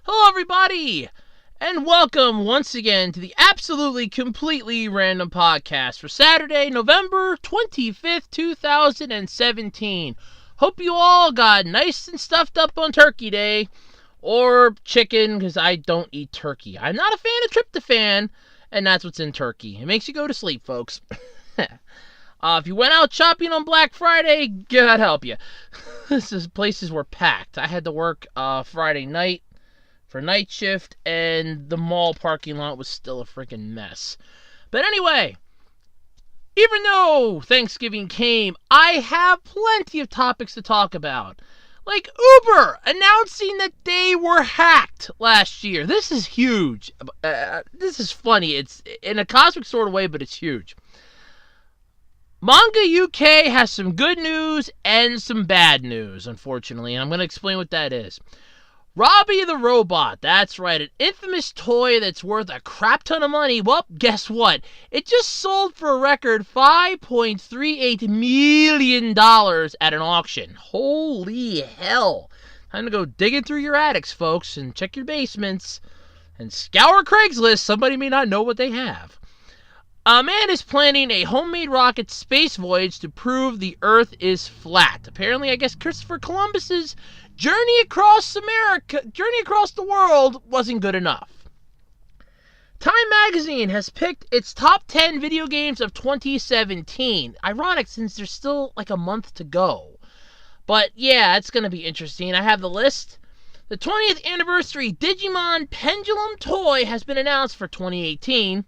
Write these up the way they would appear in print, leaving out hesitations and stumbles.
Hello, everybody, and welcome once again to the absolutely, completely random podcast for Saturday, November 25th, 2017. Hope you all got nice and stuffed up on Turkey Day, or chicken, because I don't eat turkey. I'm not a fan of tryptophan, and that's what's in turkey. It makes you go to sleep, folks. If you went out shopping on Black Friday, God help you. Places were packed. I had to work Friday night for night shift, and the mall parking lot was still a freaking mess. But anyway, even though Thanksgiving came, I have plenty of topics to talk about. Like Uber announcing that they were hacked last year. This is huge. This is funny. It's in a cosmic sort of way, but it's huge. Manga UK has some good news and some bad news, unfortunately, and I'm going to explain what that is. Robby the Robot, that's right, an infamous toy that's worth a crap ton of money. Well, guess what? It just sold for a record $5.38 million at an auction. Holy hell. Time to go digging through your attics, folks, and check your basements, and scour Craigslist. Somebody may not know what they have. A man is planning a homemade rocket space voyage to prove the Earth is flat. Apparently, I guess Christopher Columbus's journey across the world wasn't good enough. Time Magazine has picked its top 10 video games of 2017. Ironic, since there's still like a month to go. But yeah, it's going to be interesting. I have the list. The 20th anniversary Digimon Pendulum toy has been announced for 2018.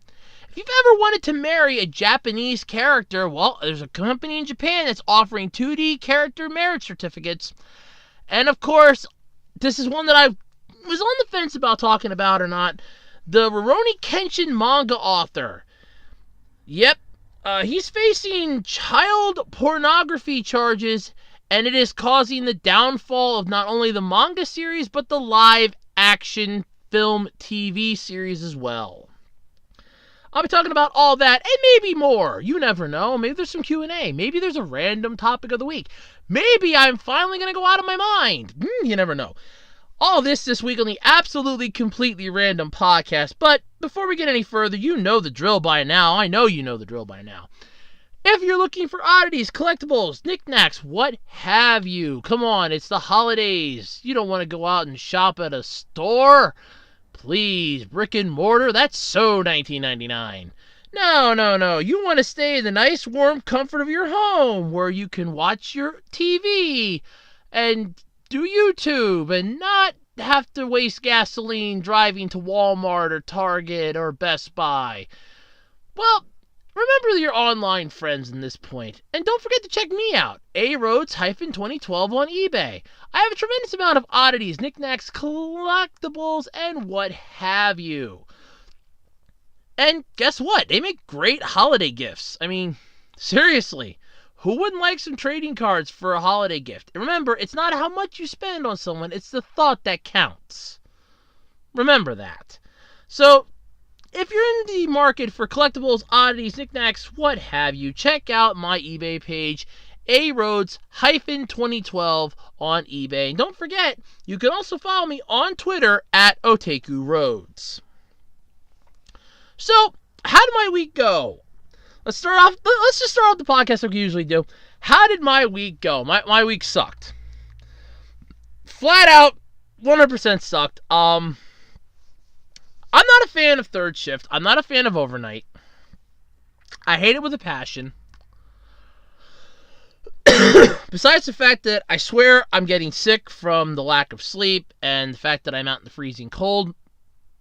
If you've ever wanted to marry a Japanese character, well, there's a company in Japan that's offering 2D character marriage certificates. And of course, this is one that I was on the fence about talking about or not. The Rurouni Kenshin manga author. Yep, he's facing child pornography charges, and it is causing the downfall of not only the manga series, but the live action film TV series as well. I'll be talking about all that and maybe more. You never know. Maybe there's some Q&A. Maybe there's a random topic of the week. Maybe I'm finally going to go out of my mind. You never know. All this week on the absolutely, completely random podcast. But before we get any further, you know the drill by now. I know you know the drill by now. If you're looking for oddities, collectibles, knickknacks, what have you, come on, it's the holidays. You don't want to go out and shop at a store. Please, brick and mortar, that's so 1999. No. You want to stay in the nice, warm comfort of your home where you can watch your TV and do YouTube and not have to waste gasoline driving to Walmart or Target or Best Buy. Well, remember your online friends in this point. And don't forget to check me out, aroads-2012 on eBay. I have a tremendous amount of oddities, knickknacks, collectibles, and what have you. And guess what? They make great holiday gifts. I mean, seriously, who wouldn't like some trading cards for a holiday gift? And remember, it's not how much you spend on someone, it's the thought that counts. Remember that. So, if you're in the market for collectibles, oddities, knickknacks, what have you, check out my eBay page, aroads-2012 on eBay. And don't forget, you can also follow me on Twitter at OtakuRoads. So, how did my week go? Let's just start off the podcast like we usually do. How did my week go? My week sucked. Flat out, 100% sucked. I'm not a fan of third shift. I'm not a fan of overnight. I hate it with a passion. Besides the fact that I swear I'm getting sick from the lack of sleep and the fact that I'm out in the freezing cold,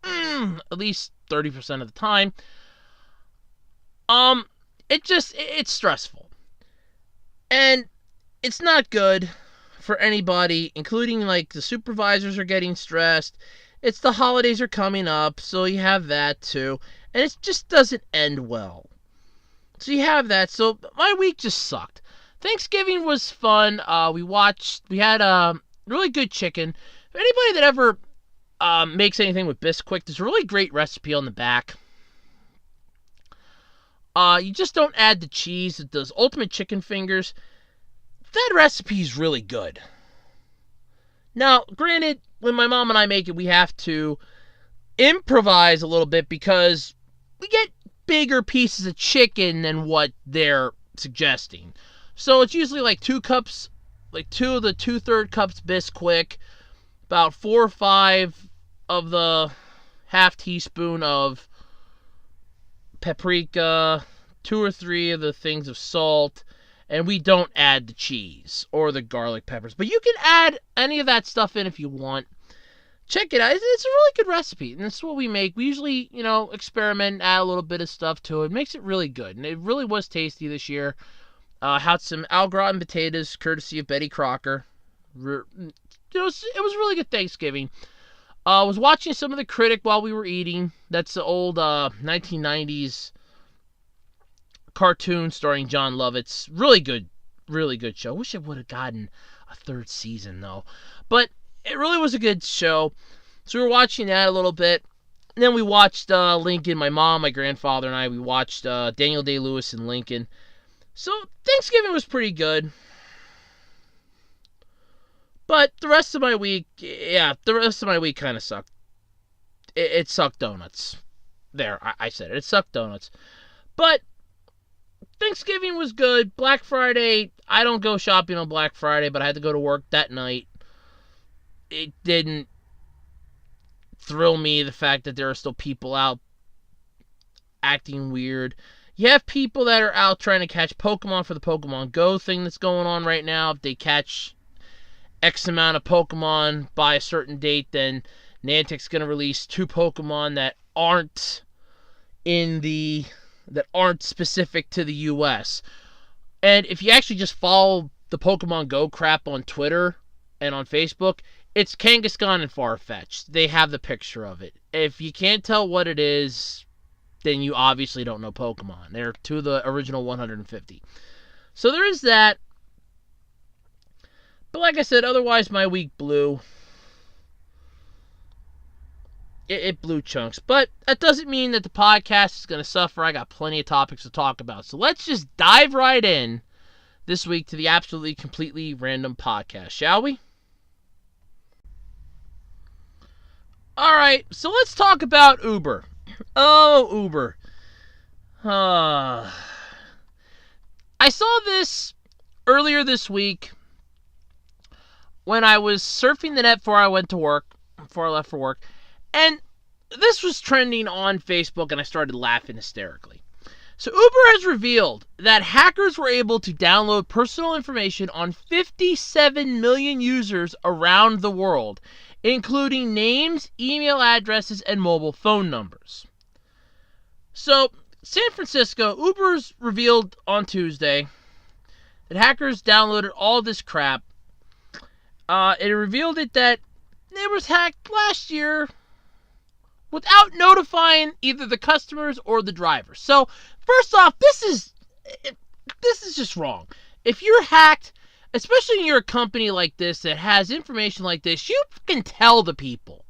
at least 30% of the time, it's stressful. And it's not good for anybody, including like the supervisors are getting stressed. It's the holidays are coming up, so you have that too. And it just doesn't end well. So you have that. So my week just sucked. Thanksgiving was fun. We had really good chicken. If anybody that ever makes anything with Bisquick, there's a really great recipe on the back. You just don't add the cheese. It does ultimate chicken fingers. That recipe is really good. Now, granted, when my mom and I make it, we have to improvise a little bit because we get bigger pieces of chicken than what they're suggesting. So it's usually like 2 cups, like 2 of the 2/3 cups Bisquick, about 4 or 5 of the half teaspoon of paprika, 2 or 3 of the things of salt, and we don't add the cheese or the garlic peppers. But you can add any of that stuff in if you want. Check it out. It's a really good recipe, and it's what we make. We usually, experiment, add a little bit of stuff to it. It makes it really good, and it really was tasty this year. Had some au gratin potatoes, courtesy of Betty Crocker. It was really good Thanksgiving. Was watching some of The Critic while we were eating. That's the old 1990s cartoon starring John Lovitz. Really good show. Wish it would have gotten a 3rd season, though. But it really was a good show. So we were watching that a little bit. And then we watched Lincoln. My mom, my grandfather, and I, we watched Daniel Day-Lewis and Lincoln. So Thanksgiving was pretty good. But the rest of my week, kind of sucked. It sucked donuts. There, I said it. It sucked donuts. But Thanksgiving was good. Black Friday, I don't go shopping on Black Friday, but I had to go to work that night. It didn't thrill me, the fact that there are still people out acting weird. You have people that are out trying to catch Pokemon for the Pokemon Go thing that's going on right now. If they catch X amount of Pokemon by a certain date, then Niantic's going to release 2 Pokemon that aren't specific to the US. And if you actually just follow the Pokemon Go crap on Twitter and on Facebook, it's Kangaskhan and Farfetch'd. They have the picture of it. If you can't tell what it is, then you obviously don't know Pokemon. They're 2 of the original 150. So there is that. But like I said, otherwise my week blew. It blew chunks. But that doesn't mean that the podcast is going to suffer. I got plenty of topics to talk about. So let's just dive right in this week to the absolutely, completely random podcast, shall we? Alright, so let's talk about Uber. Oh, Uber. I saw this earlier this week when I was surfing the net before I left for work, and this was trending on Facebook, and I started laughing hysterically. So Uber has revealed that hackers were able to download personal information on 57 million users around the world, including names, email addresses, and mobile phone numbers. So, San Francisco, Uber's revealed on Tuesday that hackers downloaded all this crap. It revealed that it was hacked last year without notifying either the customers or the drivers. So, first off, this is just wrong. If you're hacked, especially when you're a company like this that has information like this, you can tell the people.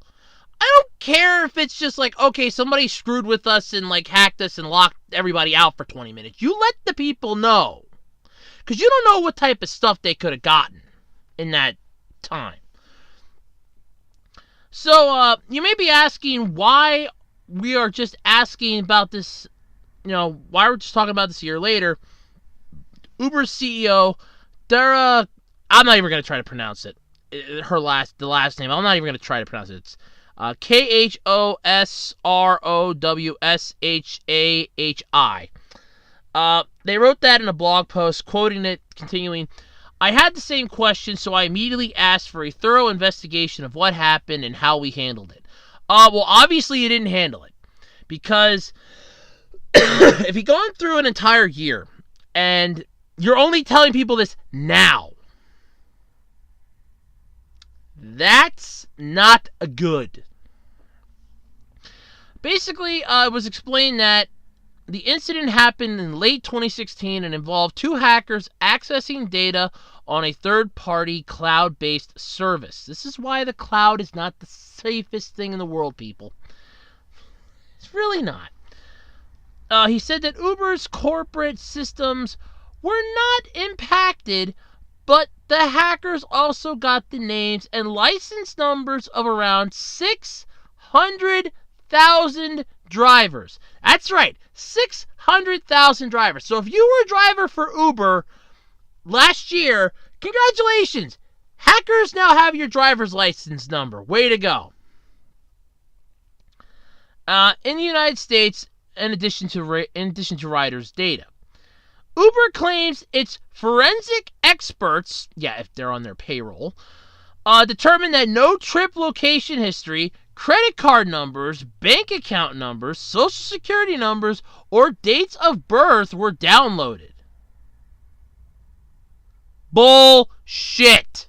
I don't care if it's just like, okay, somebody screwed with us and like hacked us and locked everybody out for 20 minutes. You let the people know. Because you don't know what type of stuff they could have gotten in that time. So, you may be asking why we are just asking about this, why we're just talking about this a year later. Uber's CEO, Dara, I'm not even going to try to pronounce it. The last name, I'm not even going to try to pronounce it. It's Khosrowshahi. They wrote that in a blog post, quoting it, continuing, I had the same question, so I immediately asked for a thorough investigation of what happened and how we handled it. Well, obviously you didn't handle it. Because if you've gone through an entire year and you're only telling people this now, that's not good. Basically, it was explained that the incident happened in late 2016 and involved 2 hackers accessing data on a third-party cloud-based service. This is why the cloud is not the safest thing in the world, people. It's really not. He said that Uber's corporate systems were not impacted, But the hackers also got the names and license numbers of around 600,000 drivers. That's right, 600,000 drivers. So if you were a driver for Uber last year, congratulations. Hackers now have your driver's license number. Way to go. In the United States, in addition to riders' data, Uber claims its forensic experts, if they're on their payroll, determined that no trip location history, credit card numbers, bank account numbers, social security numbers, or dates of birth were downloaded. Bullshit.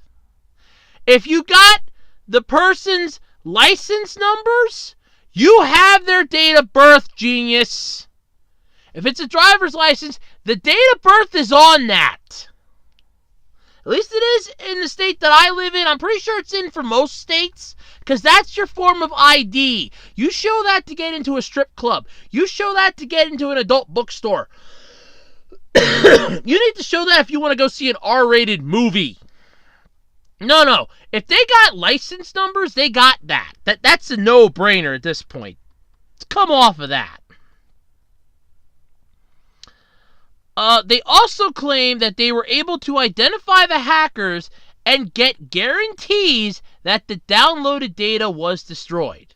If you got the person's license numbers, you have their date of birth, genius. If it's a driver's license, the date of birth is on that. At least it is in the state that I live in. I'm pretty sure it's in for most states, because that's your form of ID. You show that to get into a strip club. You show that to get into an adult bookstore. You need to show that if you want to go see an R-rated movie. No. If they got license numbers, they got that. That's a no-brainer at this point. Let's come off of that. They also claim that they were able to identify the hackers and get guarantees that the downloaded data was destroyed.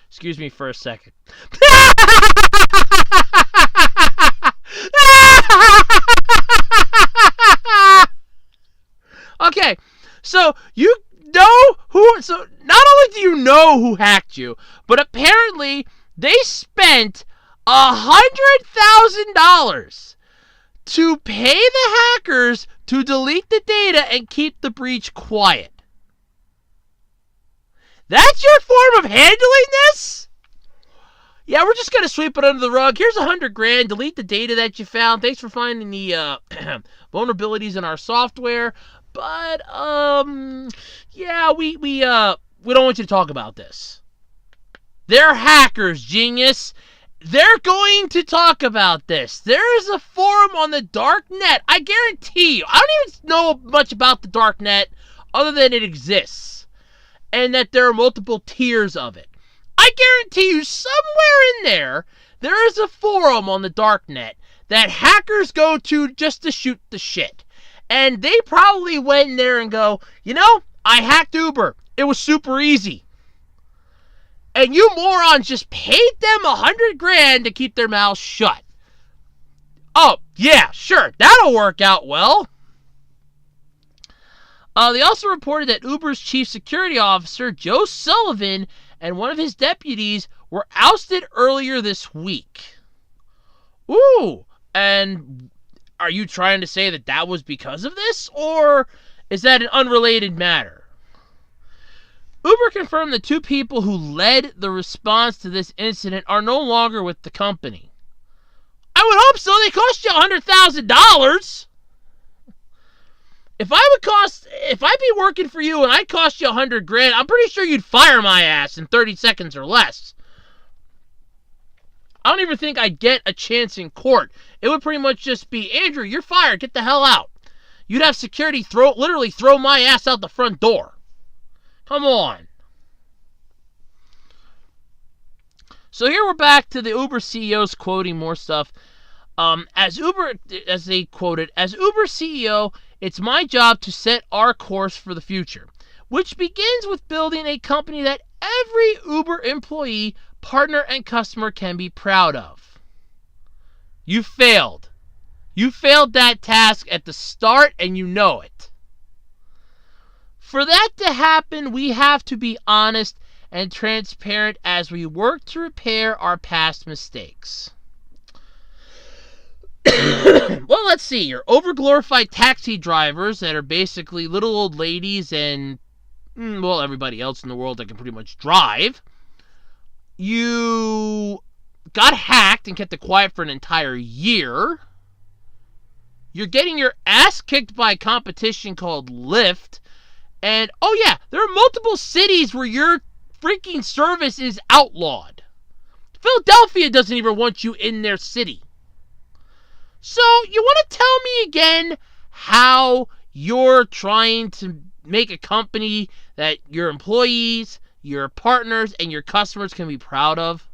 Excuse me for a second. Okay, so you know who... So not only do you know who hacked you, but apparently they spent $100,000 to pay the hackers to delete the data and keep the breach quiet. That's your form of handling this? Yeah, we're just going to sweep it under the rug. Here's $100,000. Delete the data that you found. Thanks for finding the vulnerabilities in our software. But, yeah, we don't want you to talk about this. They're hackers, genius. They're going to talk about this. There is a forum on the dark net. I guarantee you. I don't even know much about the dark net other than it exists. And that there are multiple tiers of it. I guarantee you somewhere in there is a forum on the dark net that hackers go to just to shoot the shit. And they probably went in there and go, I hacked Uber. It was super easy. And you morons just paid them $100,000 to keep their mouths shut. Oh, yeah, sure. That'll work out well. They also reported that Uber's chief security officer, Joe Sullivan, and one of his deputies were ousted earlier this week. Ooh, and are you trying to say that was because of this, or is that an unrelated matter? Uber confirmed the two people who led the response to this incident are no longer with the company. I would hope so. They cost you $100,000. If I'd be working for you and I cost you $100,000, I'm pretty sure you'd fire my ass in 30 seconds or less. I don't even think I'd get a chance in court. It would pretty much just be, Andrew, you're fired. Get the hell out. You'd have security literally throw my ass out the front door. Come on. So here we're back to the Uber CEOs quoting more stuff. As Uber CEO, it's my job to set our course for the future, which begins with building a company that every Uber employee, partner, and customer can be proud of. You failed. You failed that task at the start, and you know it. For that to happen, we have to be honest and transparent as we work to repair our past mistakes. Well, let's see. Your overglorified taxi drivers that are basically little old ladies and, everybody else in the world that can pretty much drive. You got hacked and kept it quiet for an entire year. You're getting your ass kicked by a competition called Lyft. And, there are multiple cities where your freaking service is outlawed. Philadelphia doesn't even want you in their city. So, you want to tell me again how you're trying to make a company that your employees, your partners, and your customers can be proud of?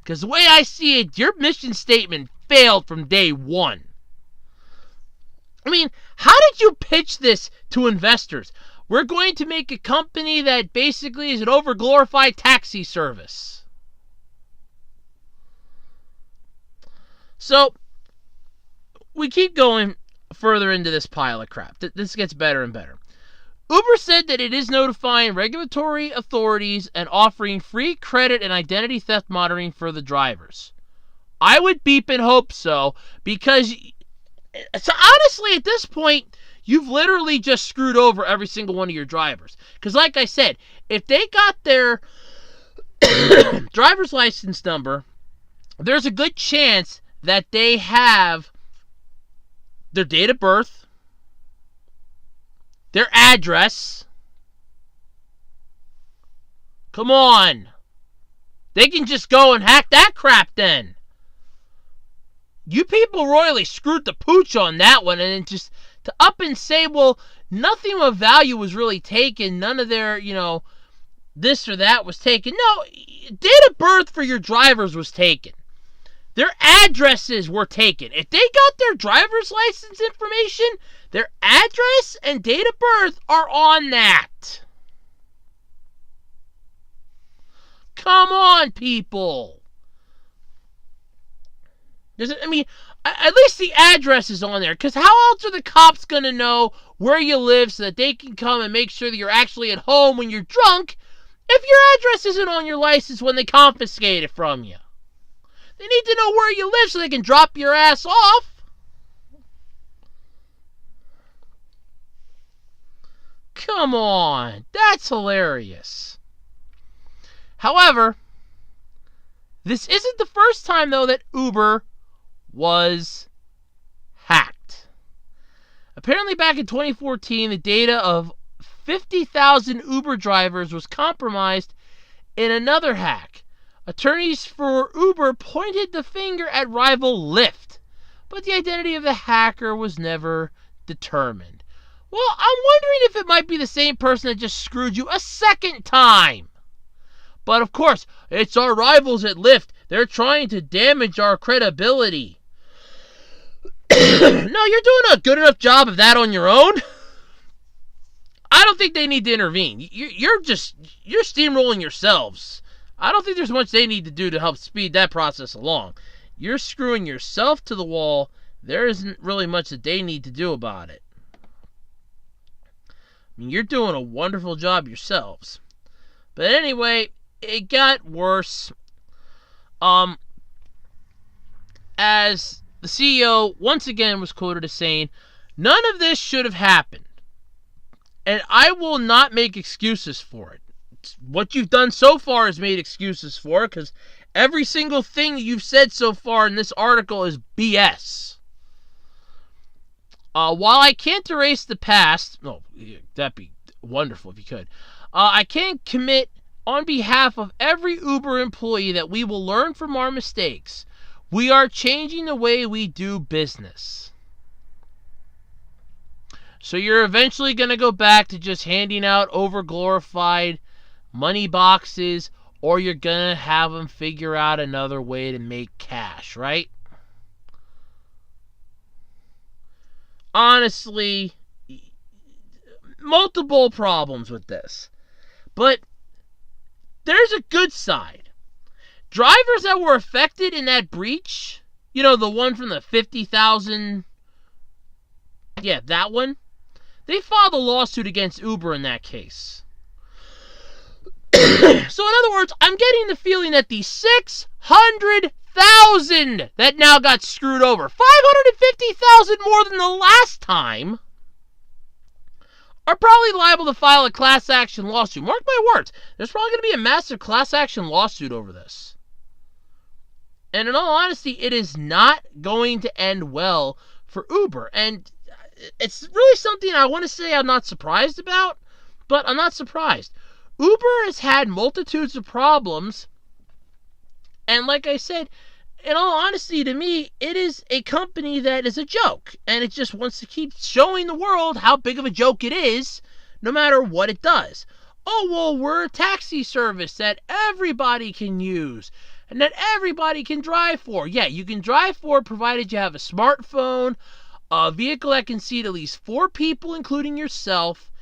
Because the way I see it, your mission statement failed from day one. I mean, how did you pitch this to investors? We're going to make a company that basically is an overglorified taxi service. So, we keep going further into this pile of crap. This gets better and better. Uber said that it is notifying regulatory authorities and offering free credit and identity theft monitoring for the drivers. I would beep and hope so, because honestly, at this point, you've literally just screwed over every single one of your drivers. Because like I said, if they got their driver's license number, there's a good chance that they have their date of birth, their address. Come on. They can just go and hack that crap then. You people royally screwed the pooch on that one, and then just to up and say, well, nothing of value was really taken, none of their, this or that was taken. No, date of birth for your drivers was taken. Their addresses were taken. If they got their driver's license information, their address and date of birth are on that. Come on, people. At least the address is on there, because how else are the cops going to know where you live so that they can come and make sure that you're actually at home when you're drunk if your address isn't on your license when they confiscate it from you? They need to know where you live so they can drop your ass off. Come on, that's hilarious. However, this isn't the first time, though, that Uber was hacked. Apparently back in 2014, the data of 50,000 Uber drivers was compromised in another hack. Attorneys for Uber pointed the finger at rival Lyft, but the identity of the hacker was never determined. Well, I'm wondering if it might be the same person that just screwed you a second time. But of course, it's our rivals at Lyft. They're trying to damage our credibility. No, you're doing a good enough job of that on your own. I don't think they need to intervene. You're steamrolling yourselves. I don't think there's much they need to do to help speed that process along. You're screwing yourself to the wall. There isn't really much that they need to do about it. You're doing a wonderful job yourselves. But anyway, it got worse. As the CEO once again was quoted as saying, "None of this should have happened. And I will not make excuses for it. What you've done so far is made excuses for it, because every single thing you've said so far in this article is BS. While I can't erase the past," that'd be wonderful if you could. "I can't commit on behalf of every Uber employee that we will learn from our mistakes. We are changing the way we do business." So you're eventually going to go back to just handing out overglorified money boxes, or you're going to have them figure out another way to make cash, right? Honestly, multiple problems with this. But there's a good side. Drivers that were affected in that breach, the one from the 50,000, that one, they filed a lawsuit against Uber in that case. So in other words, I'm getting the feeling that the 600,000 that now got screwed over, 550,000 more than the last time, are probably liable to file a class action lawsuit. Mark my words, there's probably going to be a massive class action lawsuit over this. And in all honesty, it is not going to end well for Uber. And it's really something I want to say I'm not surprised about, but I'm not surprised. Uber has had multitudes of problems, and like I said, in all honesty, to me, it is a company that is a joke. And it just wants to keep showing the world how big of a joke it is, no matter what it does. Oh, well, we're a taxi service that everybody can use and that everybody can drive for. Yeah, you can drive for provided you have a smartphone, a vehicle that can seat at least 4 people, including yourself,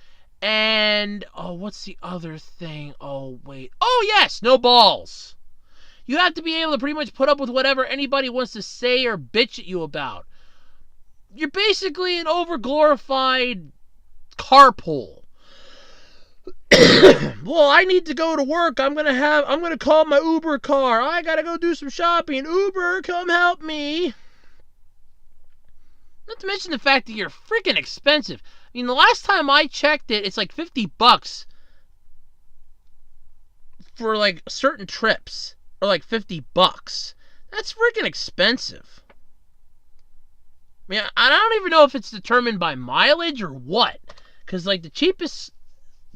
and, oh, what's the other thing? Oh, wait. Oh, yes, no balls. You have to be able to pretty much put up with whatever anybody wants to say or bitch at you about. You're basically an overglorified carpool. Well, I need to go to work. I'm gonna call my Uber car. I gotta go do some shopping. Uber, come help me. Not to mention the fact that you're freaking expensive. I mean, the last time I checked it, it's like $50 for like certain trips, or like $50. That's freaking expensive. I mean, I don't even know if it's determined by mileage or what. Because like the cheapest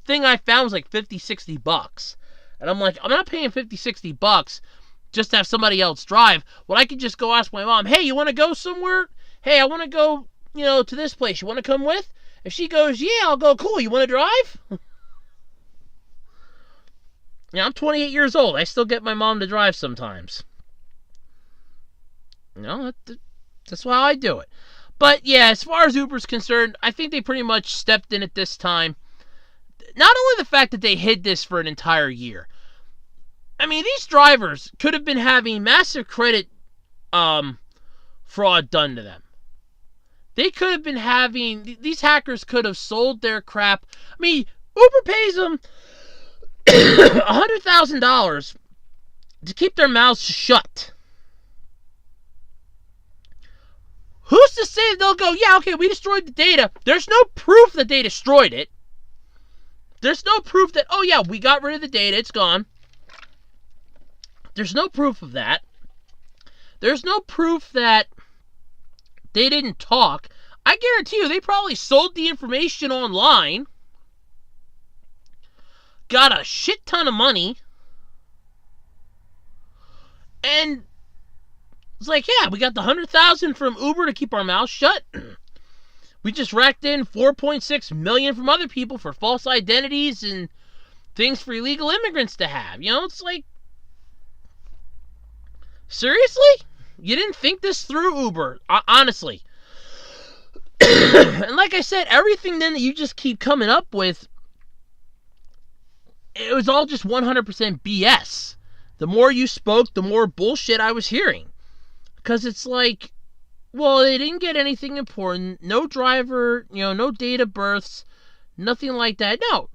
thing I found was like $50-$60. And I'm like, I'm not paying $50-$60 just to have somebody else drive. Well, I could just go ask my mom, hey, you want to go somewhere? Hey, I want to go, to this place. You want to come with? If she goes, yeah, I'll go. Cool. You want to drive? Yeah, I'm 28 years old. I still get my mom to drive sometimes. That's how I do it. But yeah, as far as Uber's concerned, I think they pretty much stepped in at this time. Not only the fact that they hid this for an entire year. I mean, these drivers could have been having massive credit fraud done to them. They could have been having... These hackers could have sold their crap. I mean, Uber pays them $100,000 to keep their mouths shut. Who's to say they'll go, yeah, okay, we destroyed the data. There's no proof that they destroyed it. There's no proof that, oh yeah, we got rid of the data, it's gone. There's no proof of that. There's no proof that they didn't talk. I guarantee you, they probably sold the information online, got a shit ton of money, and it's like, yeah, we got the $100,000 from Uber to keep our mouths shut. We just racked in $4.6 million from other people for false identities and things for illegal immigrants to have. It's like, seriously? You didn't think this through, Uber? Honestly. And like I said, everything then that you just keep coming up with, it was all just 100% BS. The more you spoke, the more bullshit I was hearing. Because it's like, well, they didn't get anything important. No driver, no date of births, nothing like that. No.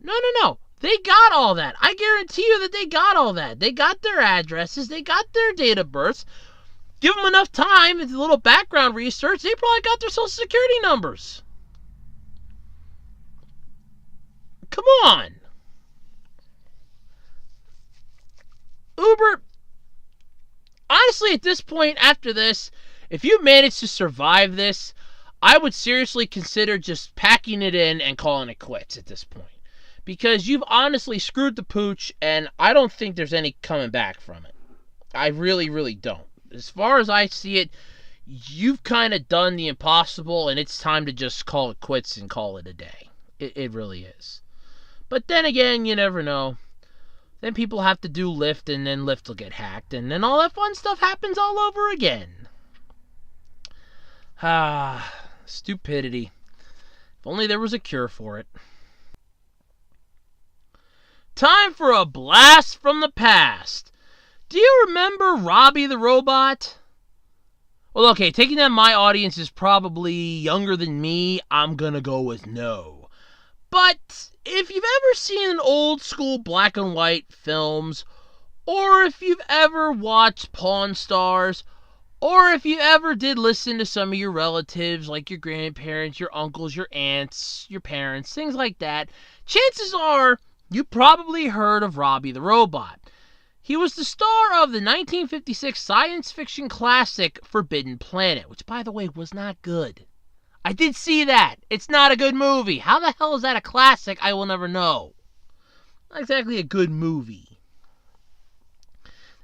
They got all that. I guarantee you that they got all that. They got their addresses. They got their date of births. Give them enough time and a little background research, they probably got their social security numbers. Come on. Uber, honestly, at this point, after this, if you manage to survive this, I would seriously consider just packing it in and calling it quits at this point. Because you've honestly screwed the pooch, and I don't think there's any coming back from it. I really, really don't. As far as I see it, you've kind of done the impossible, and it's time to just call it quits and call it a day. It really is. But then again, you never know. Then people have to do Lyft, and then Lyft will get hacked, and then all that fun stuff happens all over again. Stupidity. If only there was a cure for it. Time for a blast from the past. Do you remember Robby the Robot? Well, okay, taking that my audience is probably younger than me, I'm gonna go with no. But if you've ever seen old school black and white films, or if you've ever watched Pawn Stars, or if you ever did listen to some of your relatives, like your grandparents, your uncles, your aunts, your parents, things like that, chances are you probably heard of Robby the Robot. He was the star of the 1956 science fiction classic Forbidden Planet, which, by the way, was not good. I did see that. It's not a good movie. How the hell is that a classic? I will never know. Not exactly a good movie.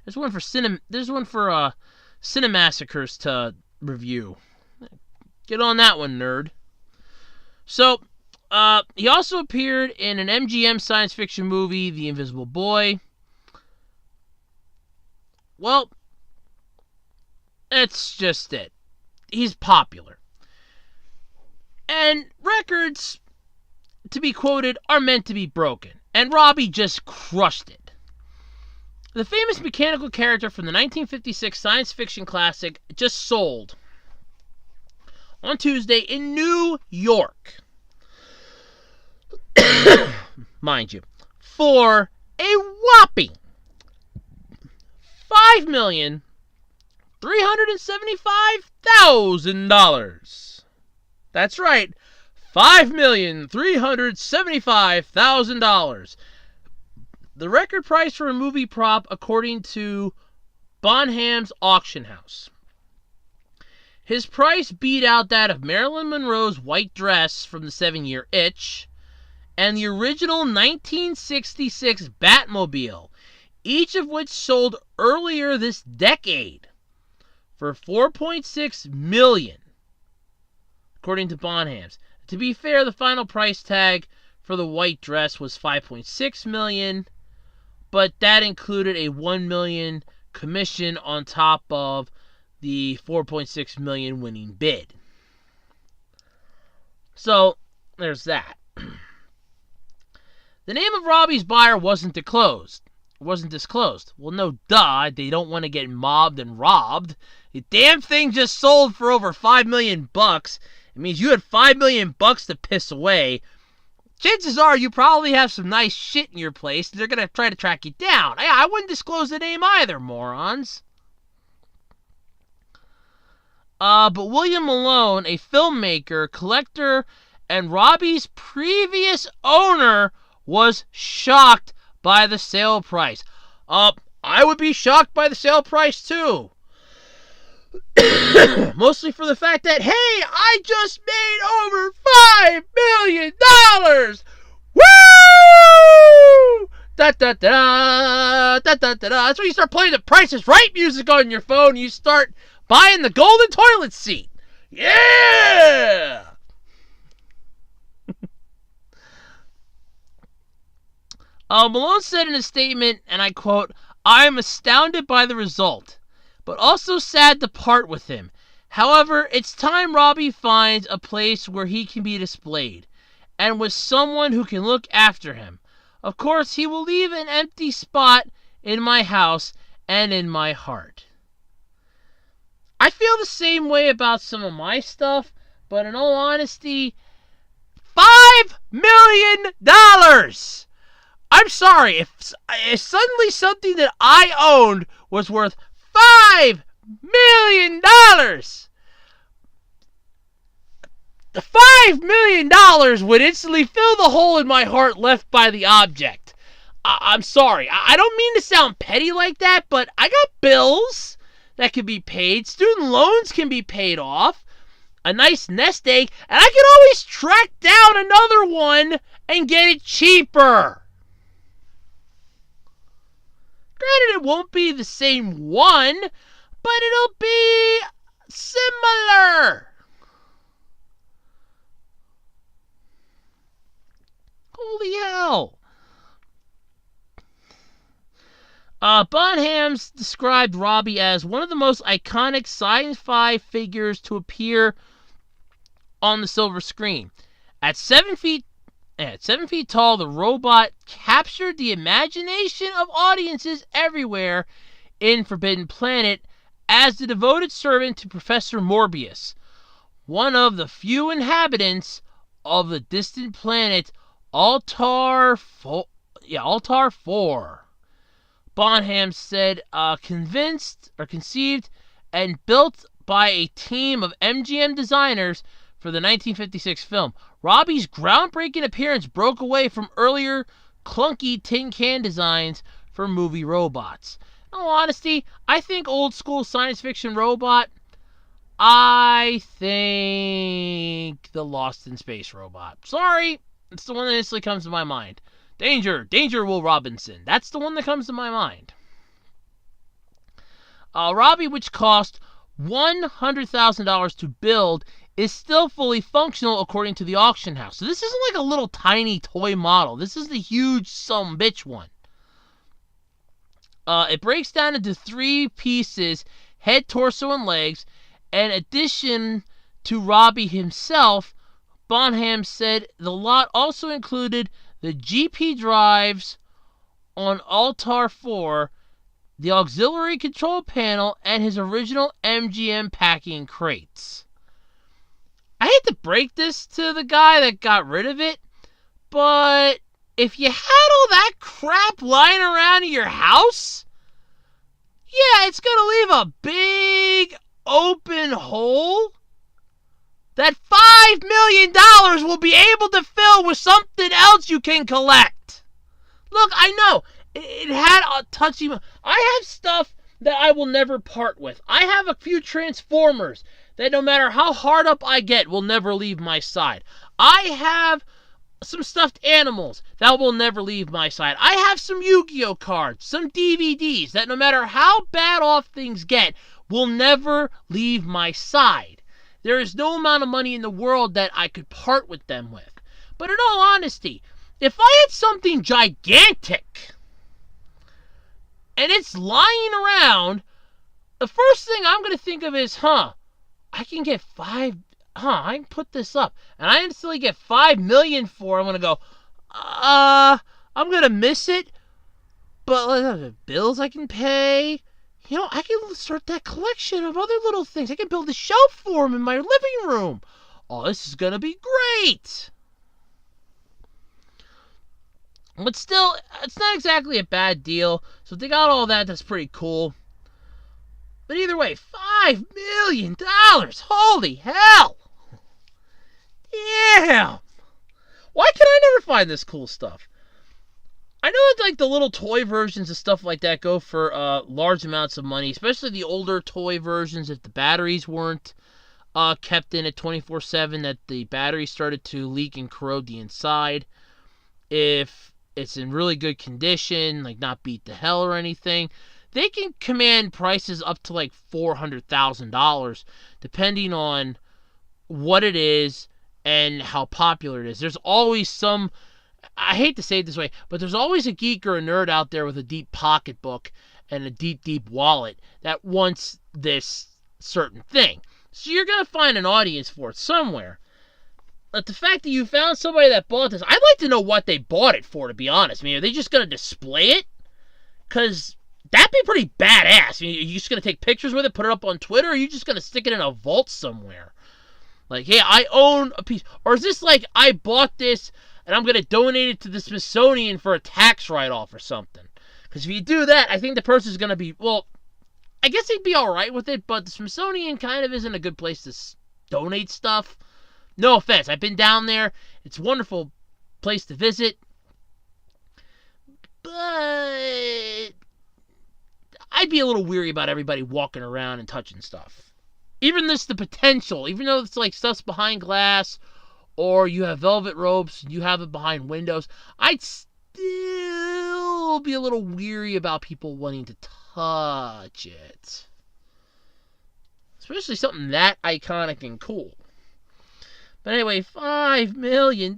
There's one for Cinemassacres to review. Get on that one, nerd. So, he also appeared in an MGM science fiction movie, The Invisible Boy. Well, that's just it. He's popular. And records, to be quoted, are meant to be broken. And Robby just crushed it. The famous mechanical character from the 1956 science fiction classic just sold on Tuesday in New York. Mind you, for a whopping $5,375,000. That's right, $5,375,000. The record price for a movie prop, according to Bonham's auction house. His price beat out that of Marilyn Monroe's white dress from the 7-Year Itch and the original 1966 Batmobile, each of which sold earlier this decade for $4.6 million, according to Bonham's. To be fair, the final price tag for the white dress was $5.6 million, but that included a $1 million commission on top of the $4.6 million winning bid. So, there's that. The name of Robby's buyer wasn't disclosed. Well, no duh, they don't want to get mobbed and robbed. The damn thing just sold for over $5 million. It means you had $5 million to piss away. Chances are you probably have some nice shit in your place, and they're going to try to track you down. I wouldn't disclose the name either, morons. But William Malone, a filmmaker, collector, and Robby's previous owner, was shocked by the sale price. I would be shocked by the sale price too. Mostly for the fact that, hey, I just made over $5 million! Woo! Da da da da da da. That's when you start playing the Price is Right music on your phone. You start buying the golden toilet seat. Yeah! Malone said in a statement, and I quote, "I am astounded by the result, but also sad to part with him. However, it's time Robby finds a place where he can be displayed, and with someone who can look after him. Of course, he will leave an empty spot in my house and in my heart." I feel the same way about some of my stuff, but in all honesty, $5 million! I'm sorry, if suddenly something that I owned was worth $5 million, the $5 million would instantly fill the hole in my heart left by the object. I'm sorry, I don't mean to sound petty like that, but I got bills that can be paid, student loans can be paid off, a nice nest egg, and I can always track down another one and get it cheaper. Granted, it won't be the same one, but it'll be similar. Holy hell. Bonham's described Robby as one of the most iconic sci-fi figures to appear on the silver screen. At 7 feet tall, the robot captured the imagination of audiences everywhere in Forbidden Planet as the devoted servant to Professor Morbius, one of the few inhabitants of the distant planet Altar 4. Bonham said, conceived and built by a team of MGM designers for the 1956 film. Robby's groundbreaking appearance broke away from earlier clunky tin can designs for movie robots. In all honesty, I think old school science fiction robot, I think the Lost in Space robot. Sorry, it's the one that instantly comes to my mind. Danger, Will Robinson. That's the one that comes to my mind. Robby, which cost $100,000 to build, is still fully functional according to the auction house. So this isn't like a little tiny toy model. This is the huge sumbitch one. It breaks down into 3 pieces: head, torso, and legs. In addition to Robby himself, Bonham said the lot also included the GP drives on Altar 4, the auxiliary control panel, and his original MGM packing crates. I hate to break this to the guy that got rid of it, but if you had all that crap lying around in your house, yeah, it's going to leave a big open hole that $5 million will be able to fill with something else you can collect. Look, I know, it had a touchy... I have stuff that I will never part with. I have a few Transformers that no matter how hard up I get will never leave my side. I have some stuffed animals that will never leave my side. I have some Yu-Gi-Oh cards, some DVDs that no matter how bad off things get will never leave my side. There is no amount of money in the world that I could part with them with. But in all honesty, if I had something gigantic and it's lying around, the first thing I'm going to think of is, I can get I can put this up, and I instantly get $5 million for it. I'm going to go, I'm going to miss it, but bills I can pay. I can start that collection of other little things. I can build a shelf for them in my living room. Oh, this is going to be great. But still, it's not exactly a bad deal. So if they got all that, that's pretty cool. But either way, $5 million. Holy hell. Damn. Why can I never find this cool stuff? I know that like the little toy versions and stuff like that go for large amounts of money, especially the older toy versions. If the batteries weren't kept in at 24/7, that the batteries started to leak and corrode the inside. If it's in really good condition, like not beat to hell or anything, they can command prices up to like $400,000, depending on what it is and how popular it is. There's always some, I hate to say it this way, but there's always a geek or a nerd out there with a deep pocketbook and a deep, deep wallet that wants this certain thing. So you're going to find an audience for it somewhere. But the fact that you found somebody that bought this, I'd like to know what they bought it for, to be honest. I mean, are they just going to display it? Because that'd be pretty badass. I mean, are you just going to take pictures with it, put it up on Twitter, or are you just going to stick it in a vault somewhere? Like, hey, I own a piece. Or is this like, I bought this and I'm going to donate it to the Smithsonian for a tax write-off or something? Because if you do that, I think the person's going to be, well, I guess they'd be all right with it, but the Smithsonian kind of isn't a good place to donate stuff. No offense. I've been down there. It's a wonderful place to visit. But I'd be a little weary about everybody walking around and touching stuff. Even the potential, even though it's like stuff's behind glass, or you have velvet ropes, you have it behind windows, I'd still be a little weary about people wanting to touch it. Especially something that iconic and cool. But anyway, $5 million.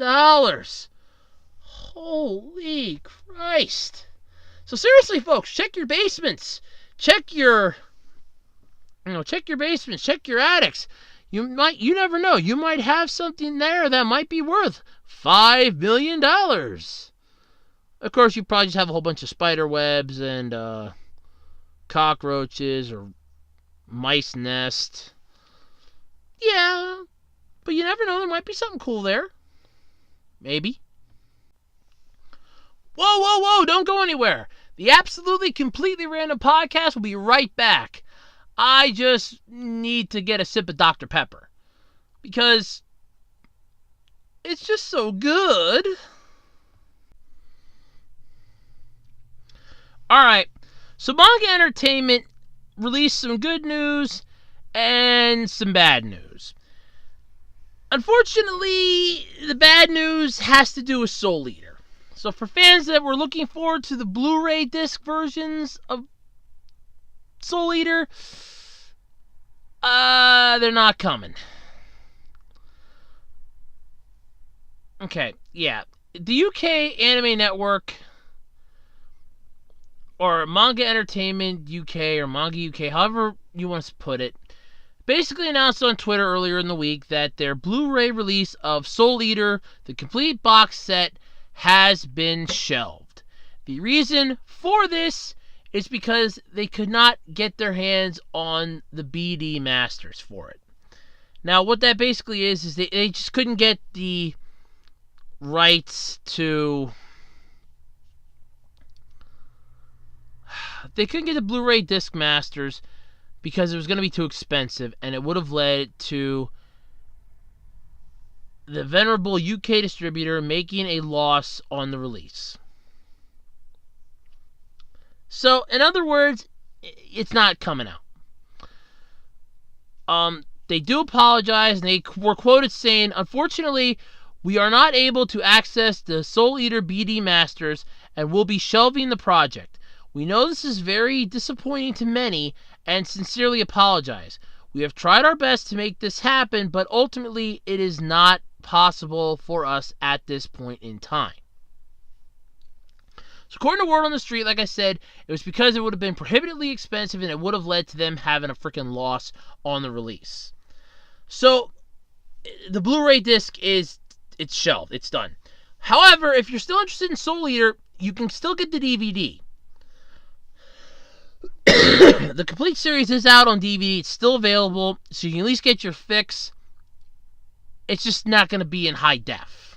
Holy Christ. So seriously, folks, check your basements. Check your basements. Check your attics. You never know. You might have something there that might be worth $5 million. Of course, you probably just have a whole bunch of spider webs and cockroaches or mice nest. Yeah. But you never know, there might be something cool there. Maybe. Whoa, don't go anywhere. The Absolutely Completely Random Podcast will be right back. I just need to get a sip of Dr. Pepper. Because it's just so good. Alright, so Manga Entertainment released some good news and some bad news. Unfortunately, the bad news has to do with Soul Eater. So for fans that were looking forward to the Blu-ray disc versions of Soul Eater, they're not coming. Okay, yeah. The UK Anime Network, or Manga Entertainment UK, or Manga UK, however you want to put it, basically announced on Twitter earlier in the week that their Blu-ray release of Soul Eater, the complete box set, has been shelved. The reason for this is because they could not get their hands on the BD masters for it. Now, what that basically is they just couldn't get the rights to... They couldn't get the Blu-ray disc masters because it was going to be too expensive, and it would have led to the venerable UK distributor making a loss on the release. So, in other words, it's not coming out. They do apologize, and they were quoted saying, "Unfortunately, we are not able to access the Soul Eater BD Masters and will be shelving the project. We know this is very disappointing to many and sincerely apologize. We have tried our best to make this happen, but ultimately it is not possible for us at this point in time." So according to Word on the Street, like I said, it was because it would have been prohibitively expensive and it would have led to them having a freaking loss on the release. So the Blu-ray disc it's shelved. It's done. However, if you're still interested in Soul Eater, you can still get the DVD. The complete series is out on DVD. It's still available, so you can at least get your fix. It's just not going to be in high def.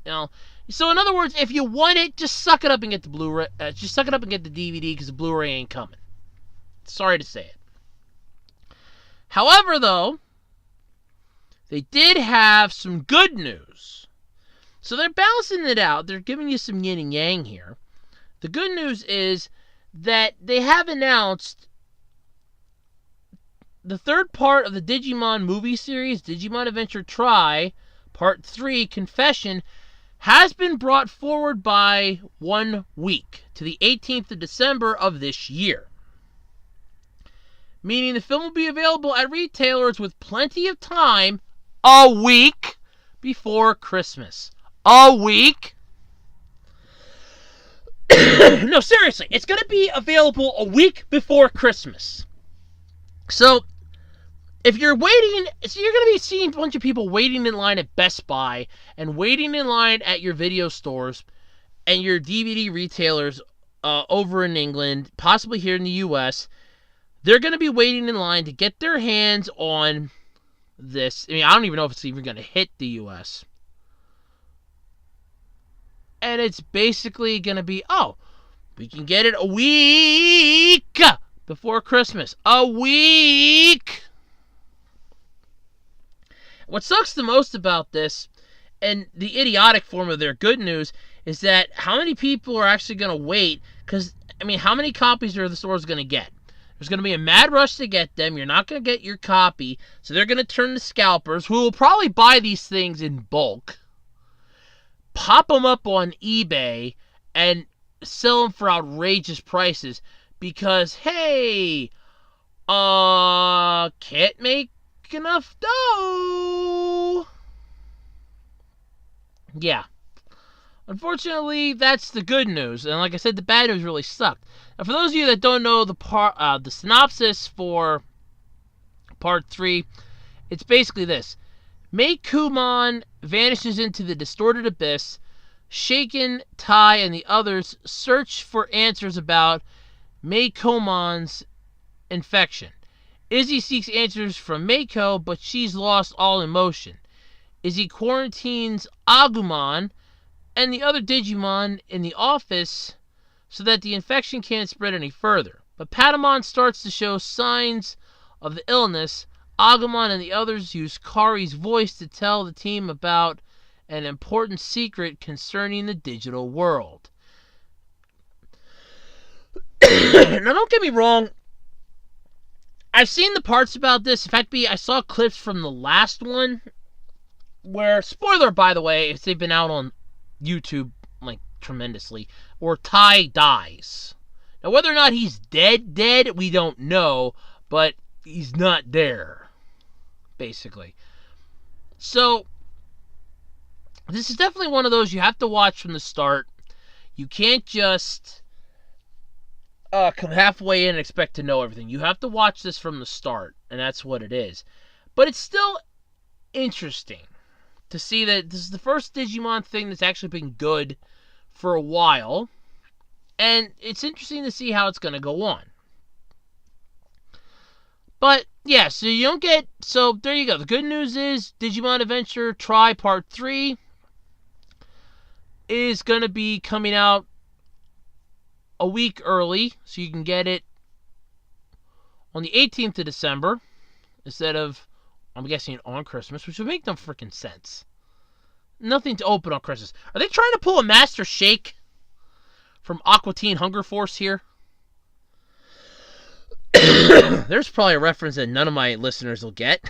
You know? So in other words, if you want it, just suck it up and get the Blu-ray. Just suck it up and get the DVD because the Blu-ray ain't coming. Sorry to say it. However, though, they did have some good news. So they're balancing it out. They're giving you some yin and yang here. The good news is that they have announced the third part of the Digimon movie series, Digimon Adventure Tri, Part 3, Confession, has been brought forward by 1 week to the 18th of December of this year. Meaning the film will be available at retailers with plenty of time, a week before Christmas. A week? No, seriously, it's going to be available a week before Christmas. So, if you're waiting, so you're going to be seeing a bunch of people waiting in line at Best Buy and waiting in line at your video stores and your DVD retailers over in England, possibly here in the US. They're going to be waiting in line to get their hands on this. I mean, I don't even know if it's even going to hit the US. And it's basically going to be, oh, we can get it a week before Christmas. A week! What sucks the most about this, and the idiotic form of their good news, is that how many people are actually going to wait? Because, I mean, how many copies are the stores going to get? There's going to be a mad rush to get them. You're not going to get your copy. So they're going to turn to scalpers who will probably buy these things in bulk, pop them up on eBay, and sell them for outrageous prices. Because, hey, can't make enough dough. Yeah. Unfortunately, that's the good news. And like I said, the bad news really sucked. Now, for those of you that don't know the synopsis for Part 3, it's basically this. Meikumon vanishes into the distorted abyss. Shaken, Tai, and the others search for answers about Meikumon's infection. Izzy seeks answers from Meiko, but she's lost all emotion. Izzy quarantines Agumon and the other Digimon in the office so that the infection can't spread any further. But Patamon starts to show signs of the illness. Agumon and the others use Kari's voice to tell the team about an important secret concerning the digital world. Now, don't get me wrong. I've seen the parts about this. In fact, I saw clips from the last one where, spoiler by the way, if they've been out on YouTube like tremendously, or Tai dies. Now, whether or not he's dead, we don't know, but he's not there, basically. So, this is definitely one of those you have to watch from the start. You can't just come halfway in and expect to know everything. You have to watch this from the start, and that's what it is. But it's still interesting to see that this is the first Digimon thing that's actually been good for a while, and it's interesting to see how it's going to go on. But yeah, so you don't get, so there you go. The good news is Digimon Adventure Try Part 3 is going to be coming out a week early, so you can get it on the 18th of December instead of, I'm guessing, on Christmas, which would make no freaking sense. Nothing to open on Christmas. Are they trying to pull a Master Shake from Aqua Teen Hunger Force here? There's probably a reference that none of my listeners will get.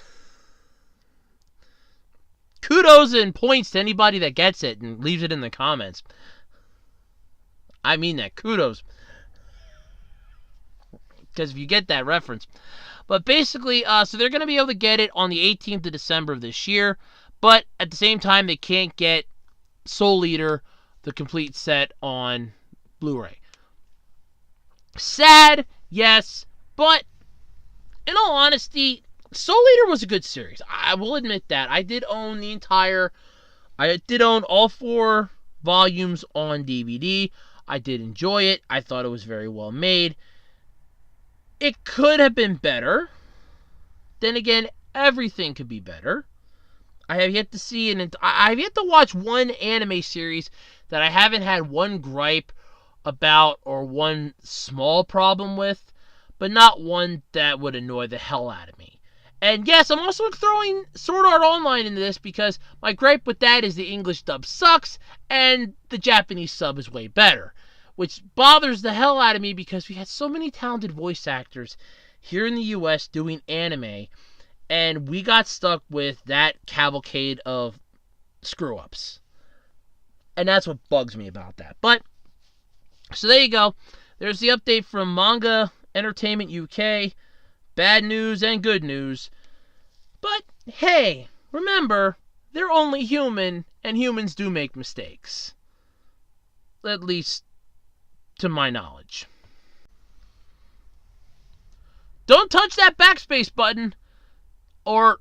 Kudos and points to anybody that gets it and leaves it in the comments. I mean that. Kudos. Because if you get that reference. But basically, so they're going to be able to get it on the 18th of December of this year. But at the same time, they can't get Soul Eater, the complete set, on Blu-ray. Sad, yes. But in all honesty, Soul Eater was a good series. I will admit that. I did own all 4 volumes on DVD. I did enjoy it. I thought it was very well made. It could have been better. Then again, everything could be better. I have yet to see I have yet to watch one anime series that I haven't had one gripe about or one small problem with, but not one that would annoy the hell out of me. And yes, I'm also throwing Sword Art Online into this because my gripe with that is the English dub sucks and the Japanese sub is way better, which bothers the hell out of me because we had so many talented voice actors here in the US doing anime, and we got stuck with that cavalcade of screw-ups. And that's what bugs me about that. But, so there you go. There's the update from Manga Entertainment UK. Bad news and good news. But, hey, remember, they're only human, and humans do make mistakes. At least, to my knowledge. Don't touch that backspace button, or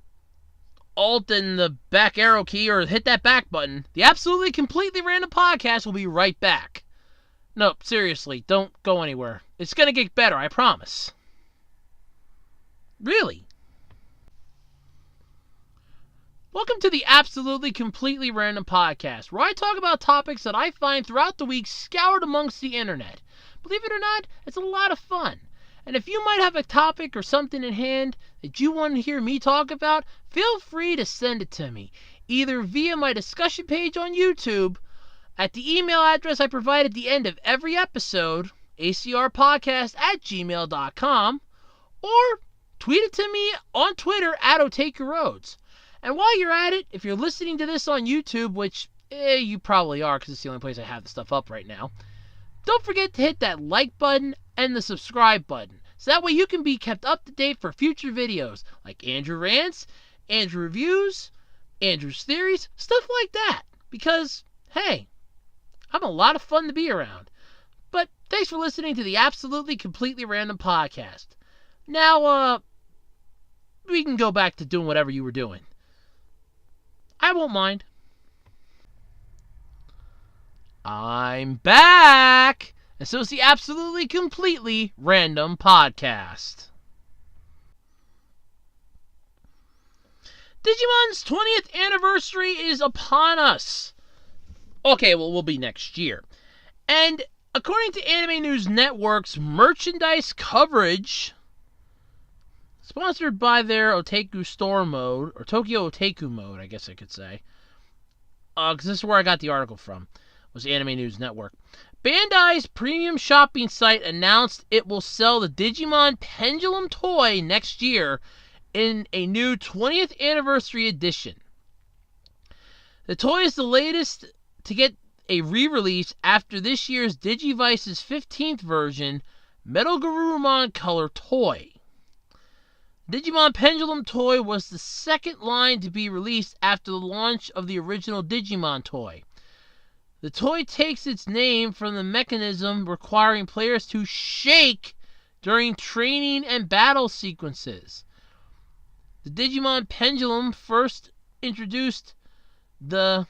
Alt and the back arrow key, or hit that back button. The Absolutely Completely Random Podcast will be right back. No, seriously, don't go anywhere. It's going to get better, I promise. Really. Welcome to the Absolutely Completely Random Podcast, where I talk about topics that I find throughout the week scoured amongst the internet. Believe it or not, it's a lot of fun. And if you might have a topic or something in hand that you want to hear me talk about, feel free to send it to me, either via my discussion page on YouTube, at the email address I provide at the end of every episode, acrpodcast@gmail.com, or tweet it to me on Twitter @OtakuRoads. And while you're at it, if you're listening to this on YouTube, which you probably are because it's the only place I have the stuff up right now, don't forget to hit that like button and the subscribe button, so that way you can be kept up to date for future videos like Andrew Rants, Andrew Reviews, Andrew's Theories, stuff like that. Because, hey, I'm a lot of fun to be around. But thanks for listening to the Absolutely Completely Random Podcast. Now, we can go back to doing whatever you were doing. I won't mind. I'm back! And so it's the Absolutely Completely Random Podcast. Digimon's 20th anniversary is upon us. Okay, well, we'll be next year. And according to Anime News Network's merchandise coverage, sponsored by their Otaku Store mode, or Tokyo Otaku mode, I guess I could say, because this is where I got the article from, was Anime News Network. Bandai's premium shopping site announced it will sell the Digimon Pendulum toy next year in a new 20th anniversary edition. The toy is the latest to get a re-release after this year's Digivice's 15th version Metal Garurumon Color Toy. Digimon Pendulum toy was the second line to be released after the launch of the original Digimon toy. The toy takes its name from the mechanism requiring players to shake during training and battle sequences. The Digimon Pendulum first introduced the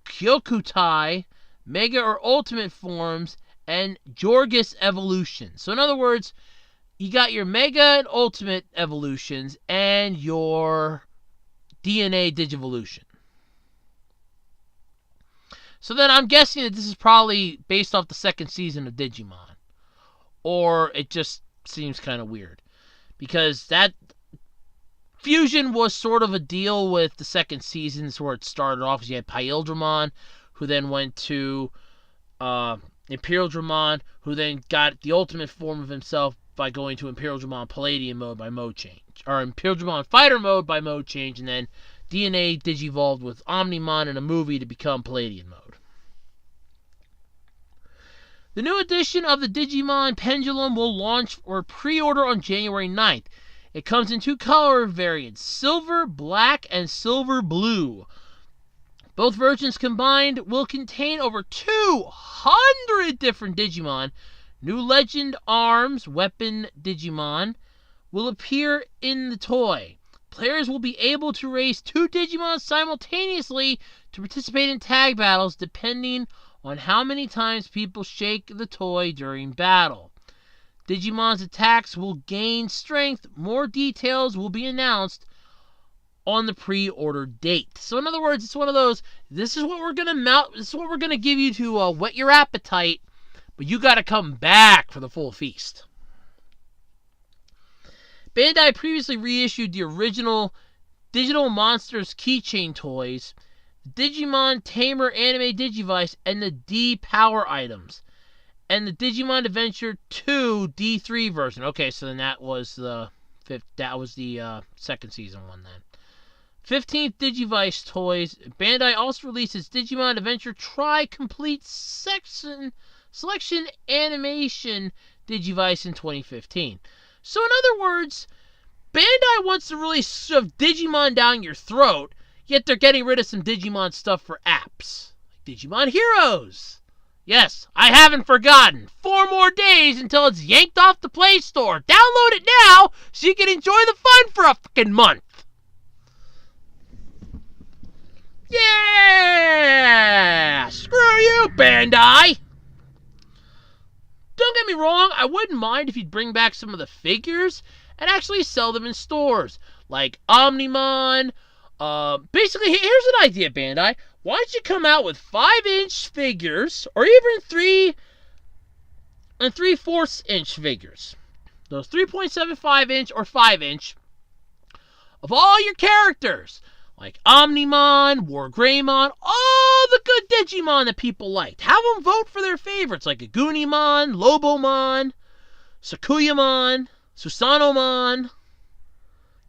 Kyokutai, Mega or Ultimate forms, and Jorgus evolutions. So in other words, you got your Mega and Ultimate evolutions and your DNA Digivolution. So then I'm guessing that this is probably based off the second season of Digimon. Or it just seems kind of weird. Because that fusion was sort of a deal with the second season, where it started off as you had Paildramon, who then went to Imperial Dramon, who then got the ultimate form of himself by going to Imperial Dramon Palladium mode by mode change. Or Imperial Dramon Fighter mode by mode change, and then DNA Digivolved with Omnimon in a movie to become Palladium mode. The new edition of the Digimon Pendulum will launch for pre-order on January 9th. It comes in two color variants, Silver Black and Silver Blue. Both versions combined will contain over 200 different Digimon. New Legend Arms Weapon Digimon will appear in the toy. Players will be able to raise two Digimon simultaneously to participate in tag battles depending on how many times people shake the toy during battle. Digimon's attacks will gain strength. More details will be announced on the pre-order date. So in other words, it's one of those, this is what we're gonna give you to whet your appetite, but you gotta come back for the full feast. Bandai previously reissued the original Digital Monsters keychain toys, Digimon Tamer Anime Digivice, and the D-Power items, and the Digimon Adventure 2 D3 version. Okay, so then that was the second season one then. 15th Digivice toys. Bandai also releases Digimon Adventure Tri-Complete Selection Animation Digivice in 2015. So in other words, Bandai wants to really shove Digimon down your throat, yet they're getting rid of some Digimon stuff for apps. Like Digimon Heroes. Yes, I haven't forgotten. 4 more days until it's yanked off the Play Store. Download it now so you can enjoy the fun for a fucking month. Yeah! Screw you, Bandai! Don't get me wrong, I wouldn't mind if you'd bring back some of the figures and actually sell them in stores. Like Omnimon. Basically, here's an idea, Bandai. Why don't you come out with 5-inch figures, or even 3 3/4-inch figures? Those 3.75-inch or 5-inch of all your characters. Like Omnimon, Wargreymon, all the good Digimon that people liked. Have them vote for their favorites, like Agunimon, Lobomon, Sakuyamon, Susanomon,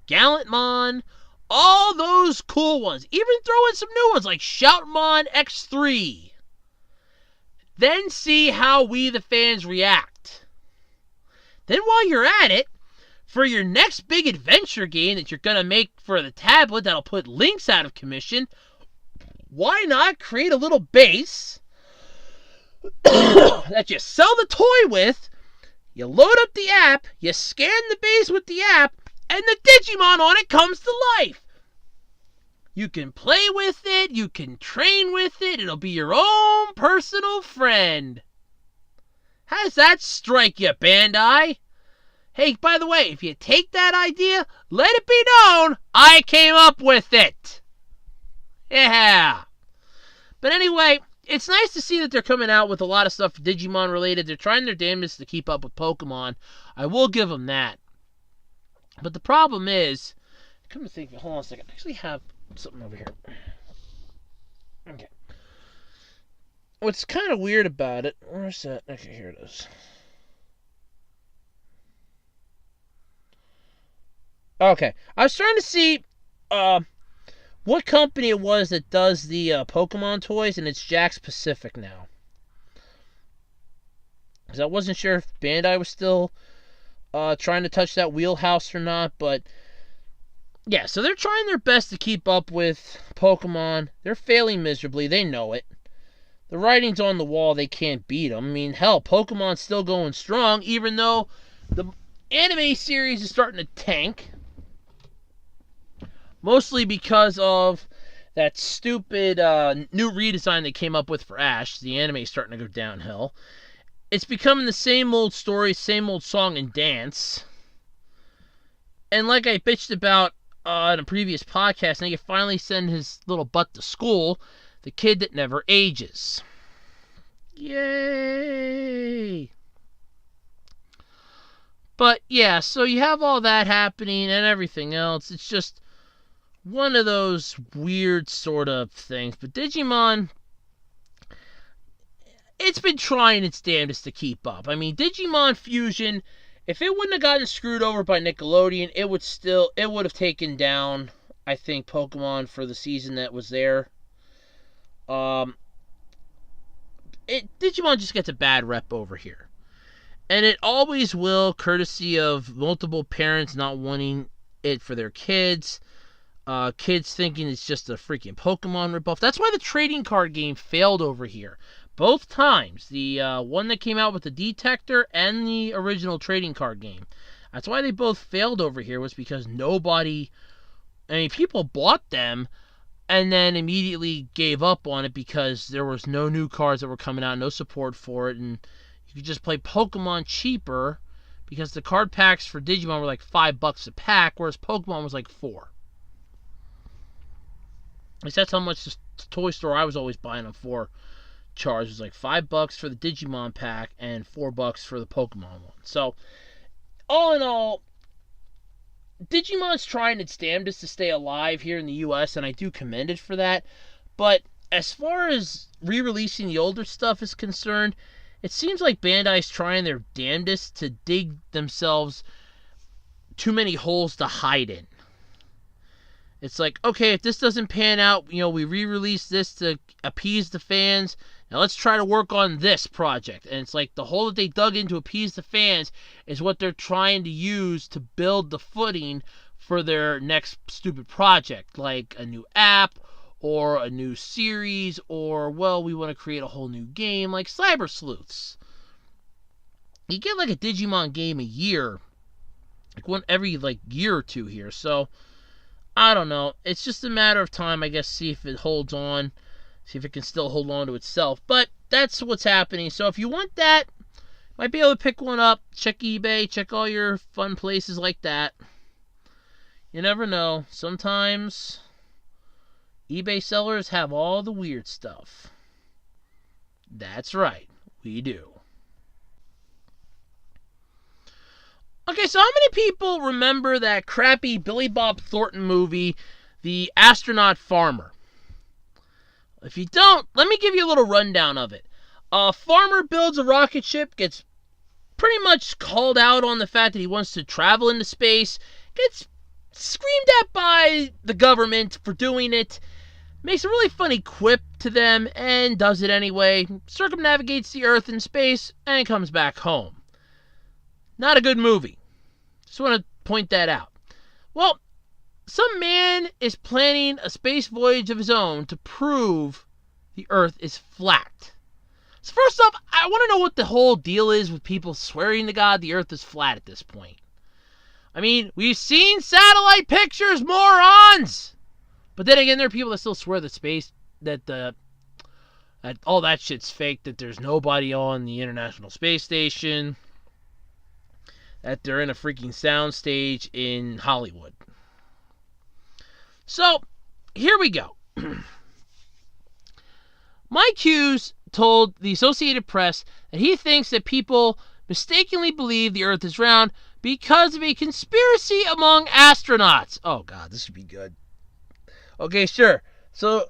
Gallantmon, all those cool ones. Even throw in some new ones like Shoutmon X3. Then see how we, the fans, react. Then while you're at it, for your next big adventure game that you're going to make for the tablet that'll put Links out of commission, why not create a little base that you sell the toy with, you load up the app, you scan the base with the app, and the Digimon on it comes to life. You can play with it, you can train with it, it'll be your own personal friend. How does that strike you, Bandai? Hey, by the way, if you take that idea, let it be known I came up with it. Yeah. But anyway, it's nice to see that they're coming out with a lot of stuff Digimon related. They're trying their damnedest to keep up with Pokemon. I will give them that. But the problem is, come to think of it, hold on a second. I actually have something over here. Okay. What's kind of weird about it, where's that? Okay, here it is. Okay, I was trying to see what company it was that does the Pokemon toys, and it's Jakks Pacific now. because I wasn't sure if Bandai was still trying to touch that wheelhouse or not, but yeah, so they're trying their best to keep up with Pokemon. They're failing miserably. They know it. The writing's on the wall. They can't beat them. I mean, hell, Pokemon's still going strong, even though the anime series is starting to tank. Mostly because of that stupid new redesign they came up with for Ash. The anime is starting to go downhill. It's becoming the same old story, same old song and dance. And like I bitched about in a previous podcast, now you finally send his little butt to school, the kid that never ages. Yay! But yeah, so you have all that happening and everything else. It's just one of those weird sort of things. But Digimon, it's been trying its damnedest to keep up. I mean, Digimon Fusion, if it wouldn't have gotten screwed over by Nickelodeon, it would have taken down, I think, Pokemon for the season that was there. Digimon just gets a bad rep over here. And it always will, courtesy of multiple parents not wanting it for their kids. Kids thinking it's just a freaking Pokemon ripoff. That's why the trading card game failed over here. Both times. The one that came out with the Detector and the original trading card game. That's why they both failed over here, was because people bought them and then immediately gave up on it because there was no new cards that were coming out, no support for it, and you could just play Pokemon cheaper because the card packs for Digimon were like $5 a pack, whereas Pokemon was like $4. At least that's how much the toy store I was always buying them for charged. It was like $5 for the Digimon pack and $4 for the Pokemon one. So, all in all, Digimon's trying its damnedest to stay alive here in the US, and I do commend it for that. But as far as re-releasing the older stuff is concerned, it seems like Bandai's trying their damnedest to dig themselves too many holes to hide in. It's like, okay, if this doesn't pan out, we re-release this to appease the fans. Now let's try to work on this project. And it's like the hole that they dug in to appease the fans is what they're trying to use to build the footing for their next stupid project. Like a new app or a new series, or, well, we want to create a whole new game like Cyber Sleuths. You get like a Digimon game a year. Like one every year or two here. So I don't know. It's just a matter of time, I guess, see if it holds on. See if it can still hold on to itself. But that's what's happening. So if you want that, might be able to pick one up. Check eBay. Check all your fun places like that. You never know. Sometimes eBay sellers have all the weird stuff. That's right. We do. Okay, so how many people remember that crappy Billy Bob Thornton movie, The Astronaut Farmer? If you don't, let me give you a little rundown of it. A farmer builds a rocket ship, gets pretty much called out on the fact that he wants to travel into space, gets screamed at by the government for doing it, makes a really funny quip to them, and does it anyway, circumnavigates the Earth in space, and comes back home. Not a good movie. Just want to point that out. Well, some man is planning a space voyage of his own to prove the Earth is flat. So first off, I want to know what the whole deal is with people swearing to God the Earth is flat at this point. I mean, we've seen satellite pictures, morons! But then again, there are people that still swear that all that shit's fake, that there's nobody on the International Space Station, that they're in a freaking soundstage in Hollywood. So, here we go. Mike Hughes told the Associated Press that he thinks that people mistakenly believe the Earth is round because of a conspiracy among astronauts. Oh, God, this would be good. Okay, sure. So,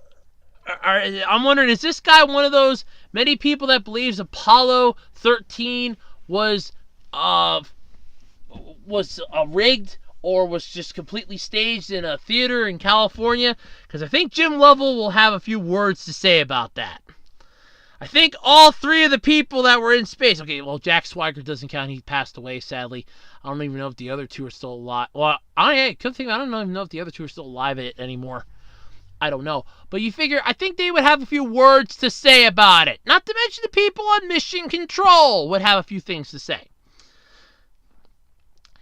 I'm wondering, is this guy one of those many people that believes Apollo 13 was rigged or was just completely staged in a theater in California? Because I think Jim Lovell will have a few words to say about that. I think all three of the people that were in space. Okay, well, Jack Swigert doesn't count. He passed away, sadly. I don't even know if the other two are still alive. Well, I don't even know if the other two are still alive anymore. I don't know. But you figure, I think they would have a few words to say about it. Not to mention the people on Mission Control would have a few things to say.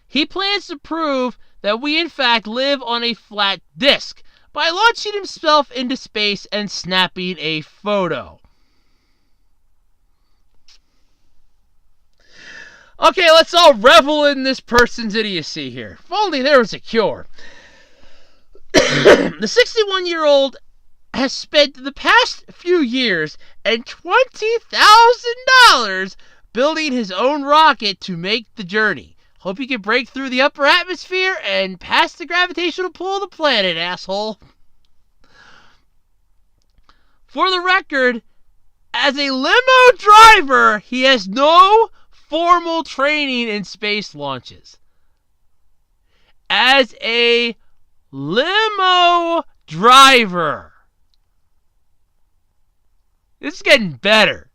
He plans to prove that we in fact live on a flat disk by launching himself into space and snapping a photo. Okay, let's all revel in this person's idiocy here. If only there was a cure. The 61-year-old has spent the past few years and $20,000 building his own rocket to make the journey. Hope he can break through the upper atmosphere and pass the gravitational pull of the planet, asshole. For the record, as a limo driver, he has no formal training in space launches. As a limo driver. This is getting better.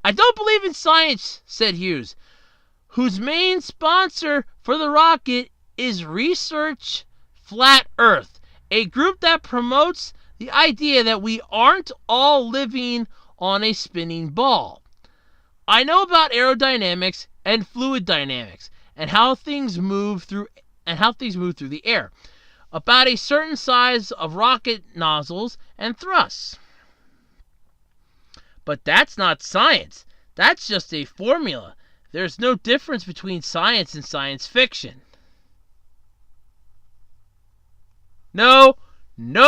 I don't believe in science, said Hughes, whose main sponsor for the rocket is Research Flat Earth, a group that promotes the idea that we aren't all living on a spinning ball. I know about aerodynamics and fluid dynamics and how things move through the air, about a certain size of rocket nozzles and thrusts. But that's not science. That's just a formula. There's no difference between science and science fiction. No. There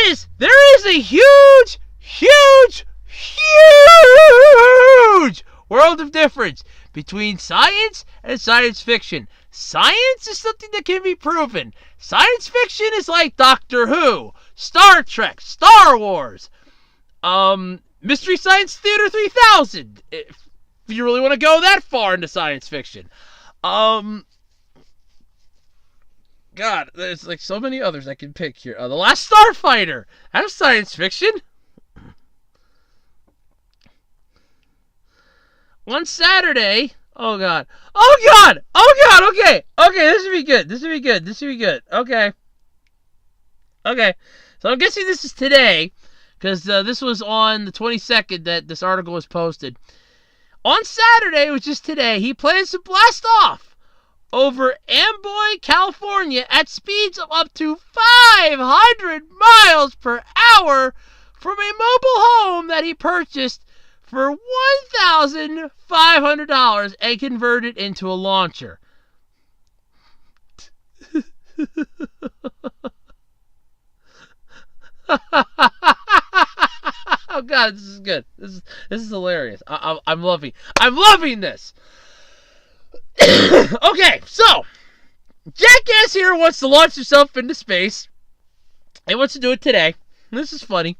is a huge world of difference between science and science fiction. Science is something that can be proven. Science fiction is like Doctor Who, Star Trek, Star Wars, Mystery Science Theater 3000, if you really want to go that far into science fiction. God, there's like so many others I can pick here. The Last Starfighter, that's science fiction. On Saturday, oh god, okay, this would be good, okay, so I'm guessing this is today, because this was on the 22nd that this article was posted. On Saturday, which is today, he plans to blast off over Amboy, California at speeds of up to 500 miles per hour from a mobile home that he purchased for $1,500 and converted into a launcher. Oh god, this is good. This is hilarious. I'm loving this. Okay, so Jackass here wants to launch himself into space. He wants to do it today. This is funny.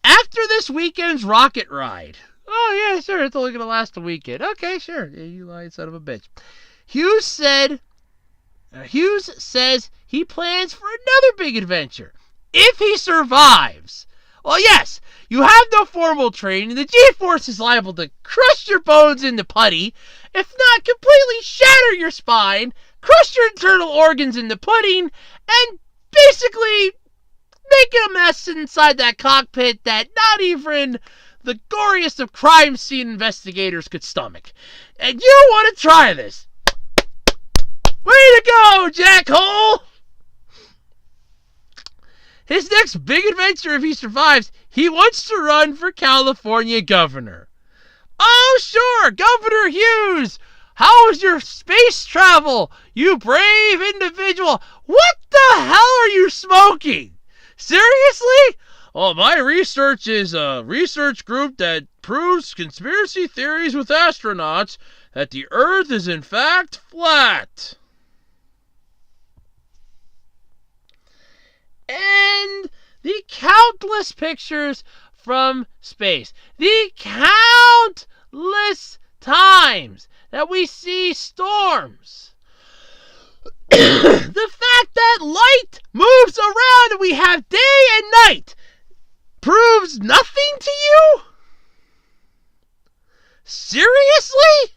After this weekend's rocket ride. Oh yeah, sure, it's only gonna last a weekend. Okay, sure. Yeah, you lying son of a bitch. Hughes says he plans for another big adventure if he survives. Well, yes, you have no formal training. The G-force is liable to crush your bones into putty, if not completely shatter your spine, crush your internal organs into pudding, and basically make a mess inside that cockpit that not even the goriest of crime scene investigators could stomach. And you want to try this. Way to go, Jackhole! His next big adventure, if he survives, he wants to run for California governor. Oh, sure, Governor Hughes! How was your space travel, you brave individual? What the hell are you smoking? Seriously? Well, my research is a research group that proves conspiracy theories with astronauts that the Earth is in fact flat. And the countless pictures from space. The countless times that we see storms. The fact that light moves around and we have day and night proves nothing to you? Seriously?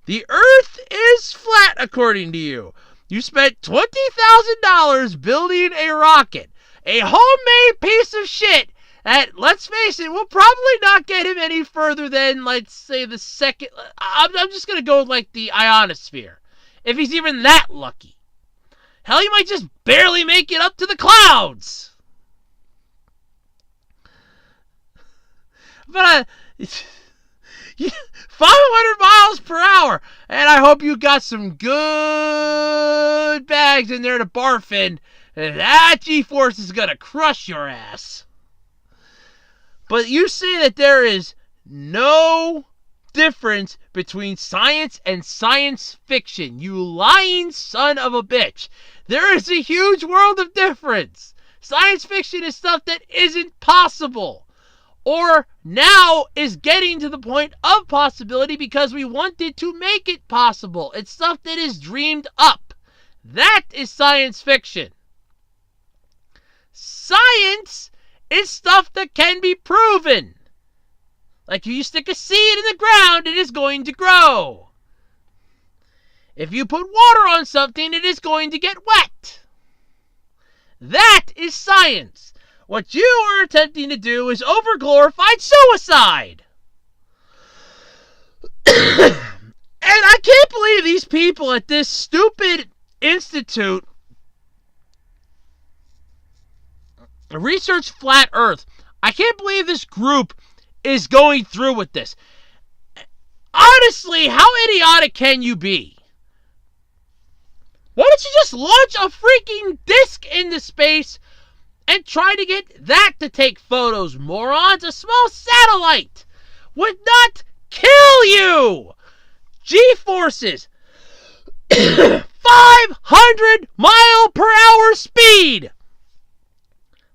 The Earth is flat, according to you. You spent $20,000 building a rocket, a homemade piece of shit that, let's face it, will probably not get him any further than, let's say, the second... I'm just going to go like the ionosphere, if he's even that lucky. Hell, he might just barely make it up to the clouds. But 500 miles per hour, and I hope you got some good bags in there to barf in, and that G-force is gonna crush your ass. But you say that there is no difference between science and science fiction. You lying son of a bitch. There is a huge world of difference. Science fiction is stuff that isn't possible, or now is getting to the point of possibility because we wanted to make it possible. It's stuff that is dreamed up. That is science fiction. Science is stuff that can be proven. Like if you stick a seed in the ground, it is going to grow. If you put water on something, it is going to get wet. That is science. What you are attempting to do is overglorified suicide. And I can't believe these people at this stupid institute research flat Earth. I can't believe this group is going through with this. Honestly, how idiotic can you be? Why don't you just launch a freaking disc into space and try to get that to take photos, morons? A small satellite would not kill you. G-forces. 500 mile per hour speed.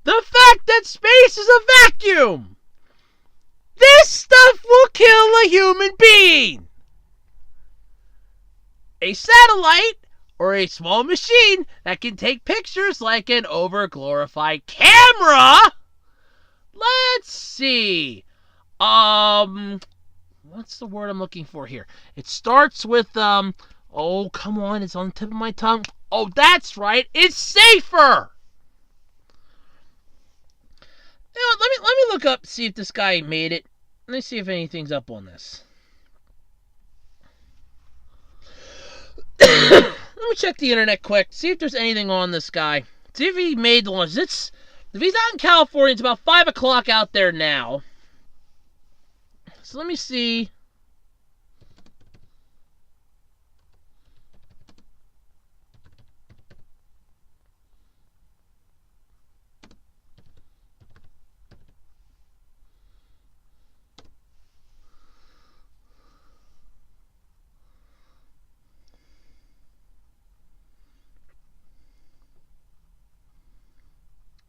The fact that space is a vacuum. This stuff will kill a human being. A satellite or a small machine that can take pictures like an overglorified camera. Let's see. What's the word I'm looking for here? It starts with, oh, come on, it's on the tip of my tongue. Oh, that's right, it's safer. You know, let me look up, see if this guy made it. Let me see if anything's up on this. Let me check the internet quick, see if there's anything on this guy. See if he made the launch. If he's out in California, it's about 5 o'clock out there now. So let me see.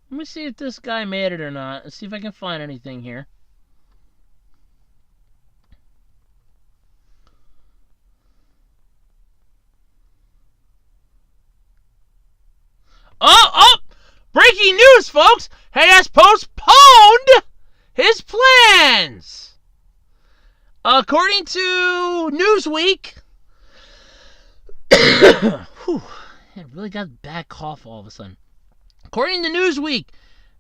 Let me see if this guy made it or not. Let's see if I can find anything here. Oh! Breaking news, folks! He has postponed his plans! According to Newsweek... Whew, I really got a bad cough all of a sudden. According to Newsweek,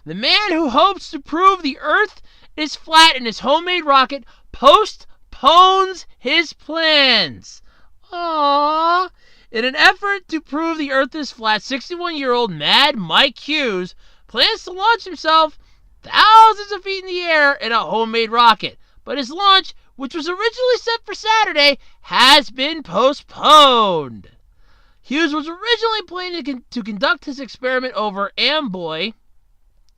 the man who hopes to prove the Earth is flat in his homemade rocket postpones his plans. Aww. In an effort to prove the Earth is flat, 61-year-old Mad Mike Hughes plans to launch himself thousands of feet in the air in a homemade rocket. But his launch, which was originally set for Saturday, has been postponed. Hughes was originally planning to conduct his experiment over Amboy,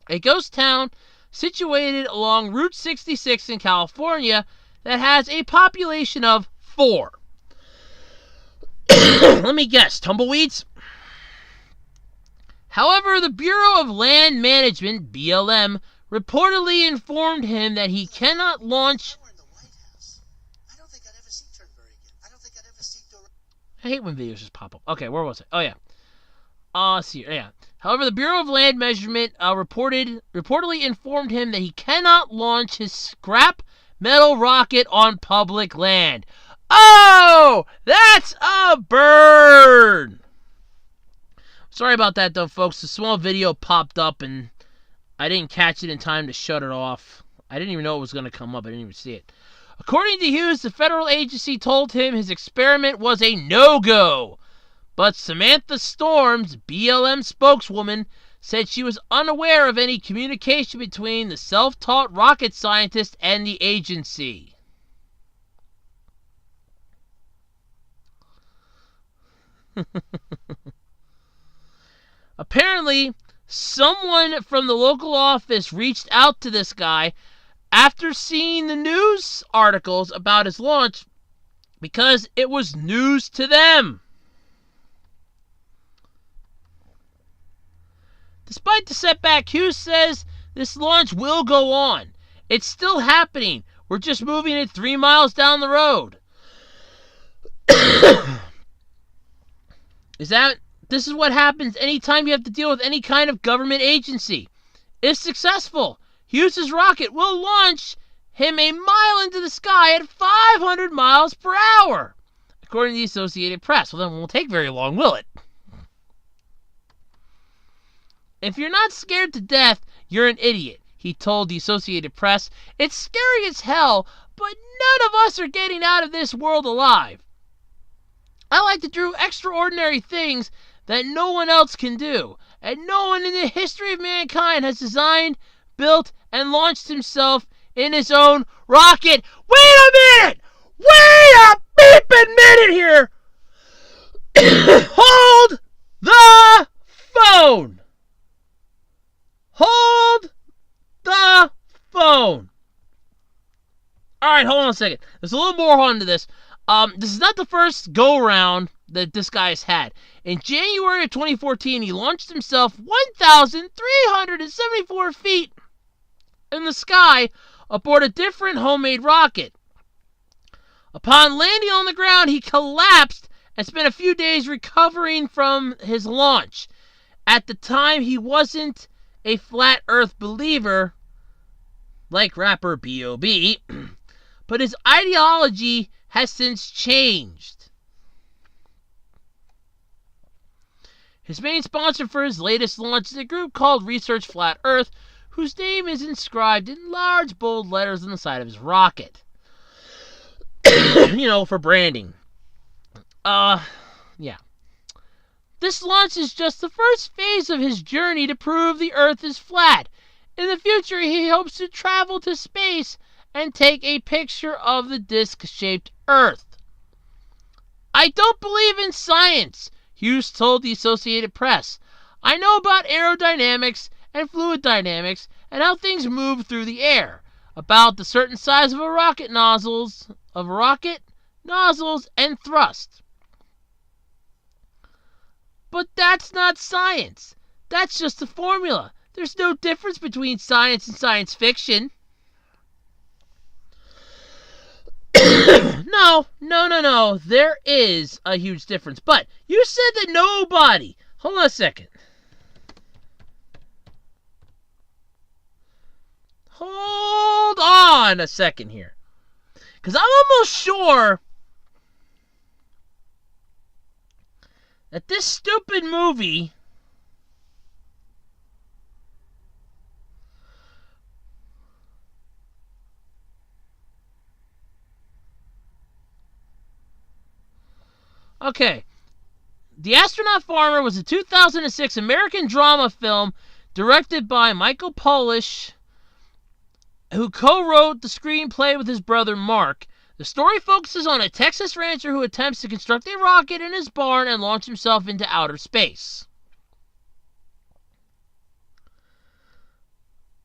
a ghost town situated along Route 66 in California that has a population of 4. Let me guess, tumbleweeds? However, the Bureau of Land Management, BLM, reportedly informed him that he cannot launch... I hate when videos just pop up. Okay, where was I? Oh, yeah. Let's see. Yeah. However, the Bureau of Land Measurement reportedly informed him that he cannot launch his scrap metal rocket on public land. Oh, that's a burn! Sorry about that, though, folks. The small video popped up, and I didn't catch it in time to shut it off. I didn't even know it was going to come up. I didn't even see it. According to Hughes, the federal agency told him his experiment was a no-go. But Samantha Storms, BLM spokeswoman, said she was unaware of any communication between the self-taught rocket scientist and the agency. Apparently, someone from the local office reached out to this guy after seeing the news articles about his launch because it was news to them. Despite the setback, Hughes says this launch will go on. It's still happening. We're just moving it 3 miles down the road. This is what happens anytime you have to deal with any kind of government agency. If successful, Hughes' rocket will launch him a mile into the sky at 500 miles per hour, according to the Associated Press. Well, then it won't take very long, will it? If you're not scared to death, you're an idiot, he told the Associated Press. It's scary as hell, but none of us are getting out of this world alive. I like to do extraordinary things that no one else can do, and no one in the history of mankind has designed, built, and launched himself in his own rocket. Wait a minute! Wait a beeping minute here! Hold the phone! Hold the phone! Alright, hold on a second. There's a little more on to this. This is not the first go-round that this guy's had. In January of 2014, he launched himself 1,374 feet in the sky aboard a different homemade rocket. Upon landing on the ground, he collapsed and spent a few days recovering from his launch. At the time, he wasn't a flat earth believer like rapper B.O.B., but his ideology has since changed. His main sponsor for his latest launch is a group called Research Flat Earth, whose name is inscribed in large bold letters on the side of his rocket. For branding. Yeah. This launch is just the first phase of his journey to prove the Earth is flat. In the future, he hopes to travel to space and take a picture of the disc-shaped Earth. I don't believe in science, Hughes told the Associated Press. I know about aerodynamics and fluid dynamics and how things move through the air, about the certain size of rocket nozzles, and thrust. But that's not science. That's just a formula. There's no difference between science and science fiction. No. There is a huge difference. But you said that nobody... Hold on a second. Hold on a second here. Because I'm almost sure that this stupid movie Okay. The Astronaut Farmer was a 2006 American drama film directed by Michael Polish, who co-wrote the screenplay with his brother Mark. The story focuses on a Texas rancher who attempts to construct a rocket in his barn and launch himself into outer space.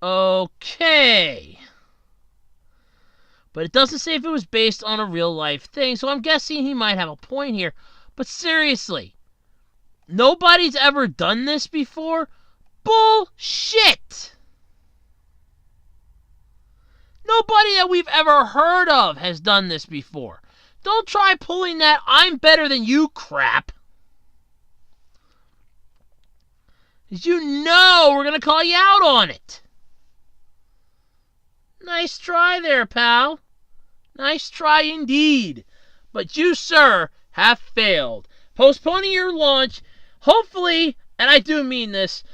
Okay. But it doesn't say if it was based on a real-life thing, so I'm guessing he might have a point here. But seriously, nobody's ever done this before? Bullshit! Nobody that we've ever heard of has done this before. Don't try pulling that I'm better than you crap. Because you know we're going to call you out on it. Nice try there, pal. Nice try indeed. But you, sir, have failed. Postponing your launch, hopefully, and I do mean this,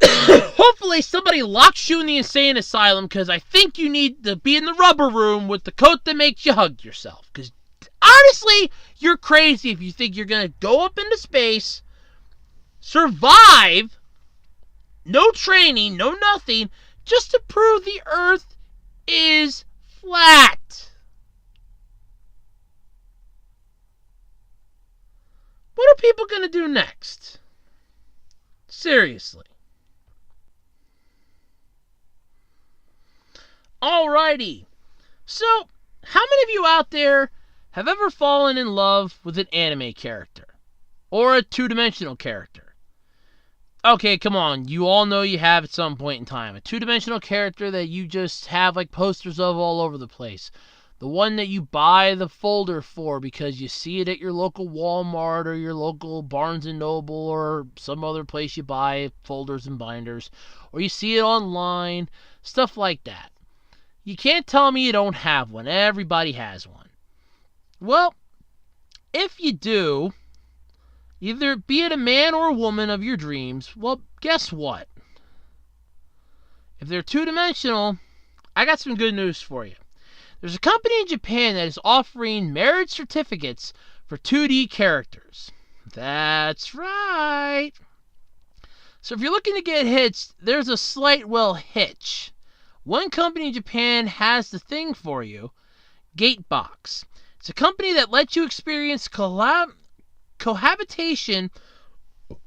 hopefully somebody locks you in the insane asylum, because I think you need to be in the rubber room with the coat that makes you hug yourself. Because honestly, you're crazy if you think you're going to go up into space, survive, no training, no nothing, just to prove the Earth is flat. What are people going to do next? Seriously. Alrighty. So, how many of you out there have ever fallen in love with an anime character? Or a two-dimensional character? Okay, come on. You all know you have at some point in time. A two-dimensional character that you just have like posters of all over the place. The one that you buy the folder for because you see it at your local Walmart or your local Barnes & Noble or some other place you buy folders and binders. Or you see it online. Stuff like that. You can't tell me you don't have one. Everybody has one. Well, if you do, either be it a man or a woman of your dreams, well, guess what? If they're two-dimensional, I got some good news for you. There's a company in Japan that is offering marriage certificates for 2D characters. That's right. So if you're looking to get hitched, there's a slight, hitch. One company in Japan has the thing for you, Gatebox. It's a company that lets you experience cohabitation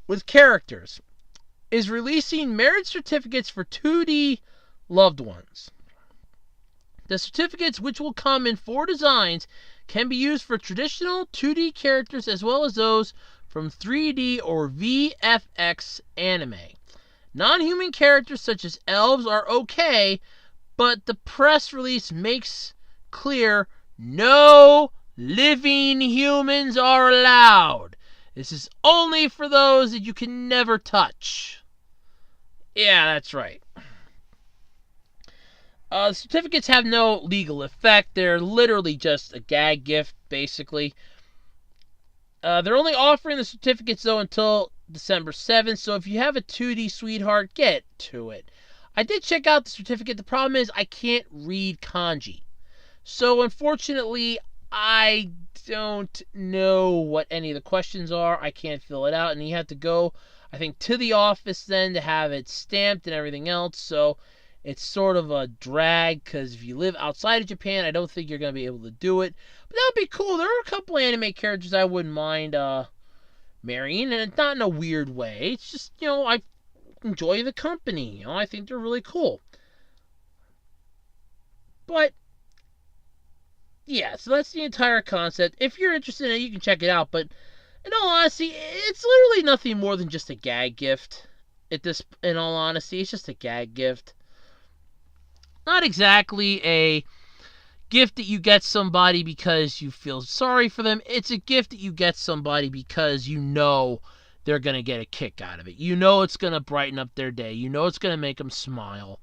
with characters. Is releasing marriage certificates for 2D loved ones. The certificates, which will come in 4 designs, can be used for traditional 2D characters as well as those from 3D or VFX anime. Non-human characters such as elves are okay, but the press release makes clear no living humans are allowed. This is only for those that you can never touch. Yeah, that's right. Certificates have no legal effect. They're literally just a gag gift, basically. They're only offering the certificates, though, until December 7th, so if you have a 2D sweetheart, get to it. I did check out the certificate. The problem is I can't read kanji. So, unfortunately, I don't know what any of the questions are. I can't fill it out, and you have to go, I think, to the office then to have it stamped and everything else, so it's sort of a drag, because if you live outside of Japan, I don't think you're going to be able to do it. But that would be cool. There are a couple anime characters I wouldn't mind marrying, and it's not in a weird way. It's just, I enjoy the company. I think they're really cool. But, yeah, so that's the entire concept. If you're interested in it, you can check it out. But, in all honesty, it's literally nothing more than just a gag gift. In all honesty, it's just a gag gift. Not exactly a gift that you get somebody because you feel sorry for them. It's a gift that you get somebody because you know they're going to get a kick out of it. You know it's going to brighten up their day. You know it's going to make them smile.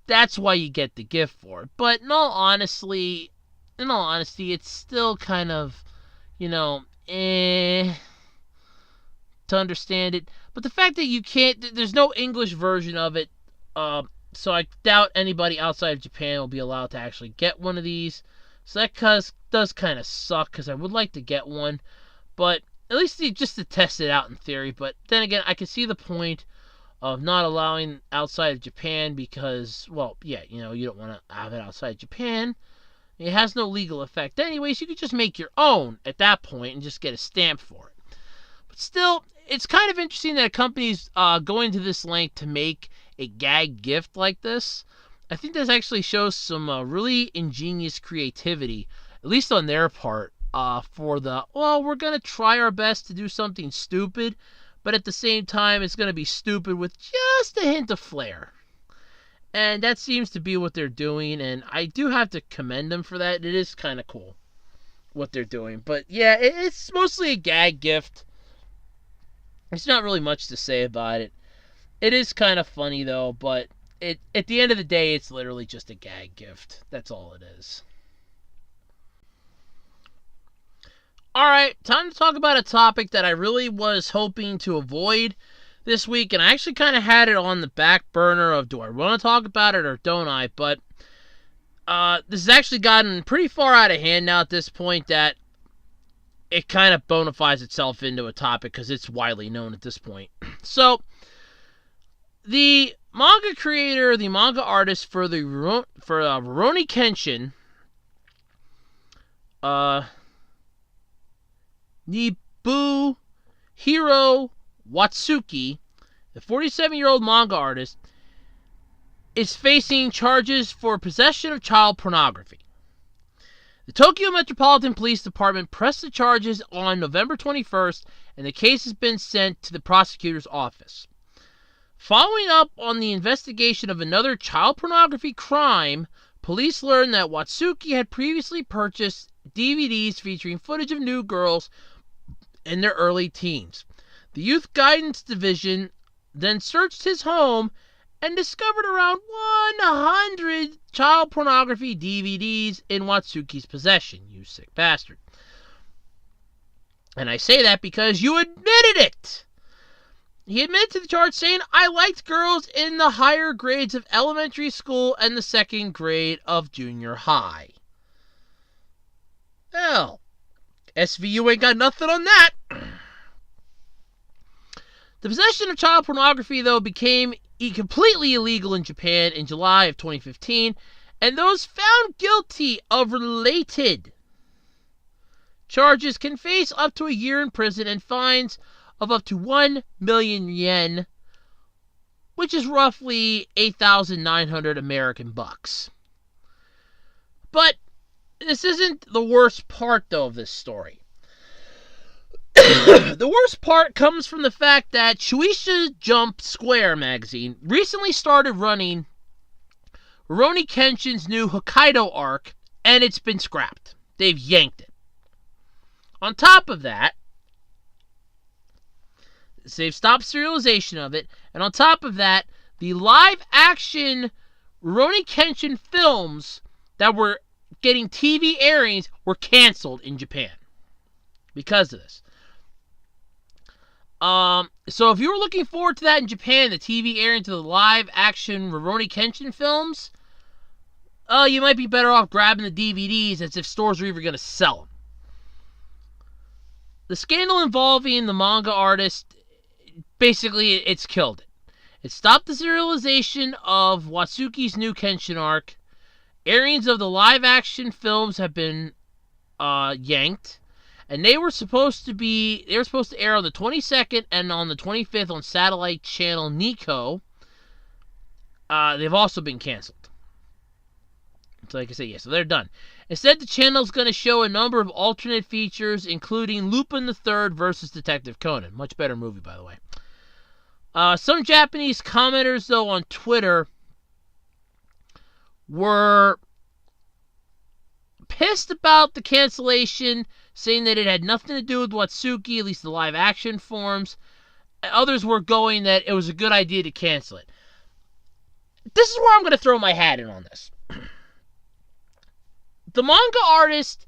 That's why you get the gift for it. But in all honesty, it's still kind of, to understand it. But the fact that you can't, there's no English version of it, so I doubt anybody outside of Japan will be allowed to actually get one of these. So that does kind of suck, because I would like to get one. But at least just to test it out in theory. But then again, I can see the point of not allowing outside of Japan because, you don't want to have it outside Japan. It has no legal effect anyways. You could just make your own at that point and just get a stamp for it. But still, it's kind of interesting that a company's going to this length to make a gag gift like this. I think this actually shows some really ingenious creativity, at least on their part, for we're going to try our best to do something stupid, but at the same time, it's going to be stupid with just a hint of flair. And that seems to be what they're doing, and I do have to commend them for that. It is kind of cool. what they're doing. But yeah, it's mostly a gag gift. There's not really much to say about it. It is kind of funny though, but at the end of the day, it's literally just a gag gift. That's all it is. Alright, time to talk about a topic that I really was hoping to avoid this week, and I actually kind of had it on the back burner of, do I want to talk about it or don't I? But this has actually gotten pretty far out of hand now at this point that it kind of bona fides itself into a topic because it's widely known at this point. So, the manga creator, the manga artist for the Rurouni Kenshin, Nobuhiro Watsuki, the 47-year-old manga artist, is facing charges for possession of child pornography. The Tokyo Metropolitan Police Department pressed the charges on November 21st, and the case has been sent to the prosecutor's office. Following up on the investigation of another child pornography crime, police learned that Watsuki had previously purchased DVDs featuring footage of nude girls in their early teens. The Youth Guidance Division then searched his home and discovered around 100 child pornography DVDs in Watsuki's possession. You sick bastard. And I say that because you admitted it! He admitted to the charge saying, "I liked girls in the higher grades of elementary school and the second grade of junior high." Well, SVU ain't got nothing on that. The possession of child pornography, though, became completely illegal in Japan in July of 2015, and those found guilty of related charges can face up to a year in prison and fines of up to 1 million yen, which is roughly 8,900 American bucks. But this isn't the worst part, though, of this story. The worst part comes from the fact that Shueisha Jump Square magazine recently started running Rurouni Kenshin's new Hokkaido arc, and it's been scrapped. They've yanked it. On top of that, they've stopped serialization of it, and on top of that, the live-action Rurouni Kenshin films that were getting TV airings were canceled in Japan because of this. So if you were looking forward to that in Japan, the TV airing to the live-action Rurouni Kenshin films, you might be better off grabbing the DVDs as if stores were even going to sell them. The scandal involving the manga artist, basically, it's killed it. It stopped the serialization of Watsuki's new Kenshin arc. Airings of the live-action films have been yanked, and they were supposed to air on the 22nd and on the 25th on satellite channel Nico. They've also been canceled. So like I said, so they're done. Instead, the channel's going to show a number of alternate features, including Lupin the Third versus Detective Conan. Much better movie, by the way. Some Japanese commenters, though, on Twitter were pissed about the cancellation, saying that it had nothing to do with Watsuki, at least the live-action forms. Others were going that it was a good idea to cancel it. This is where I'm going to throw my hat in on this. The manga artist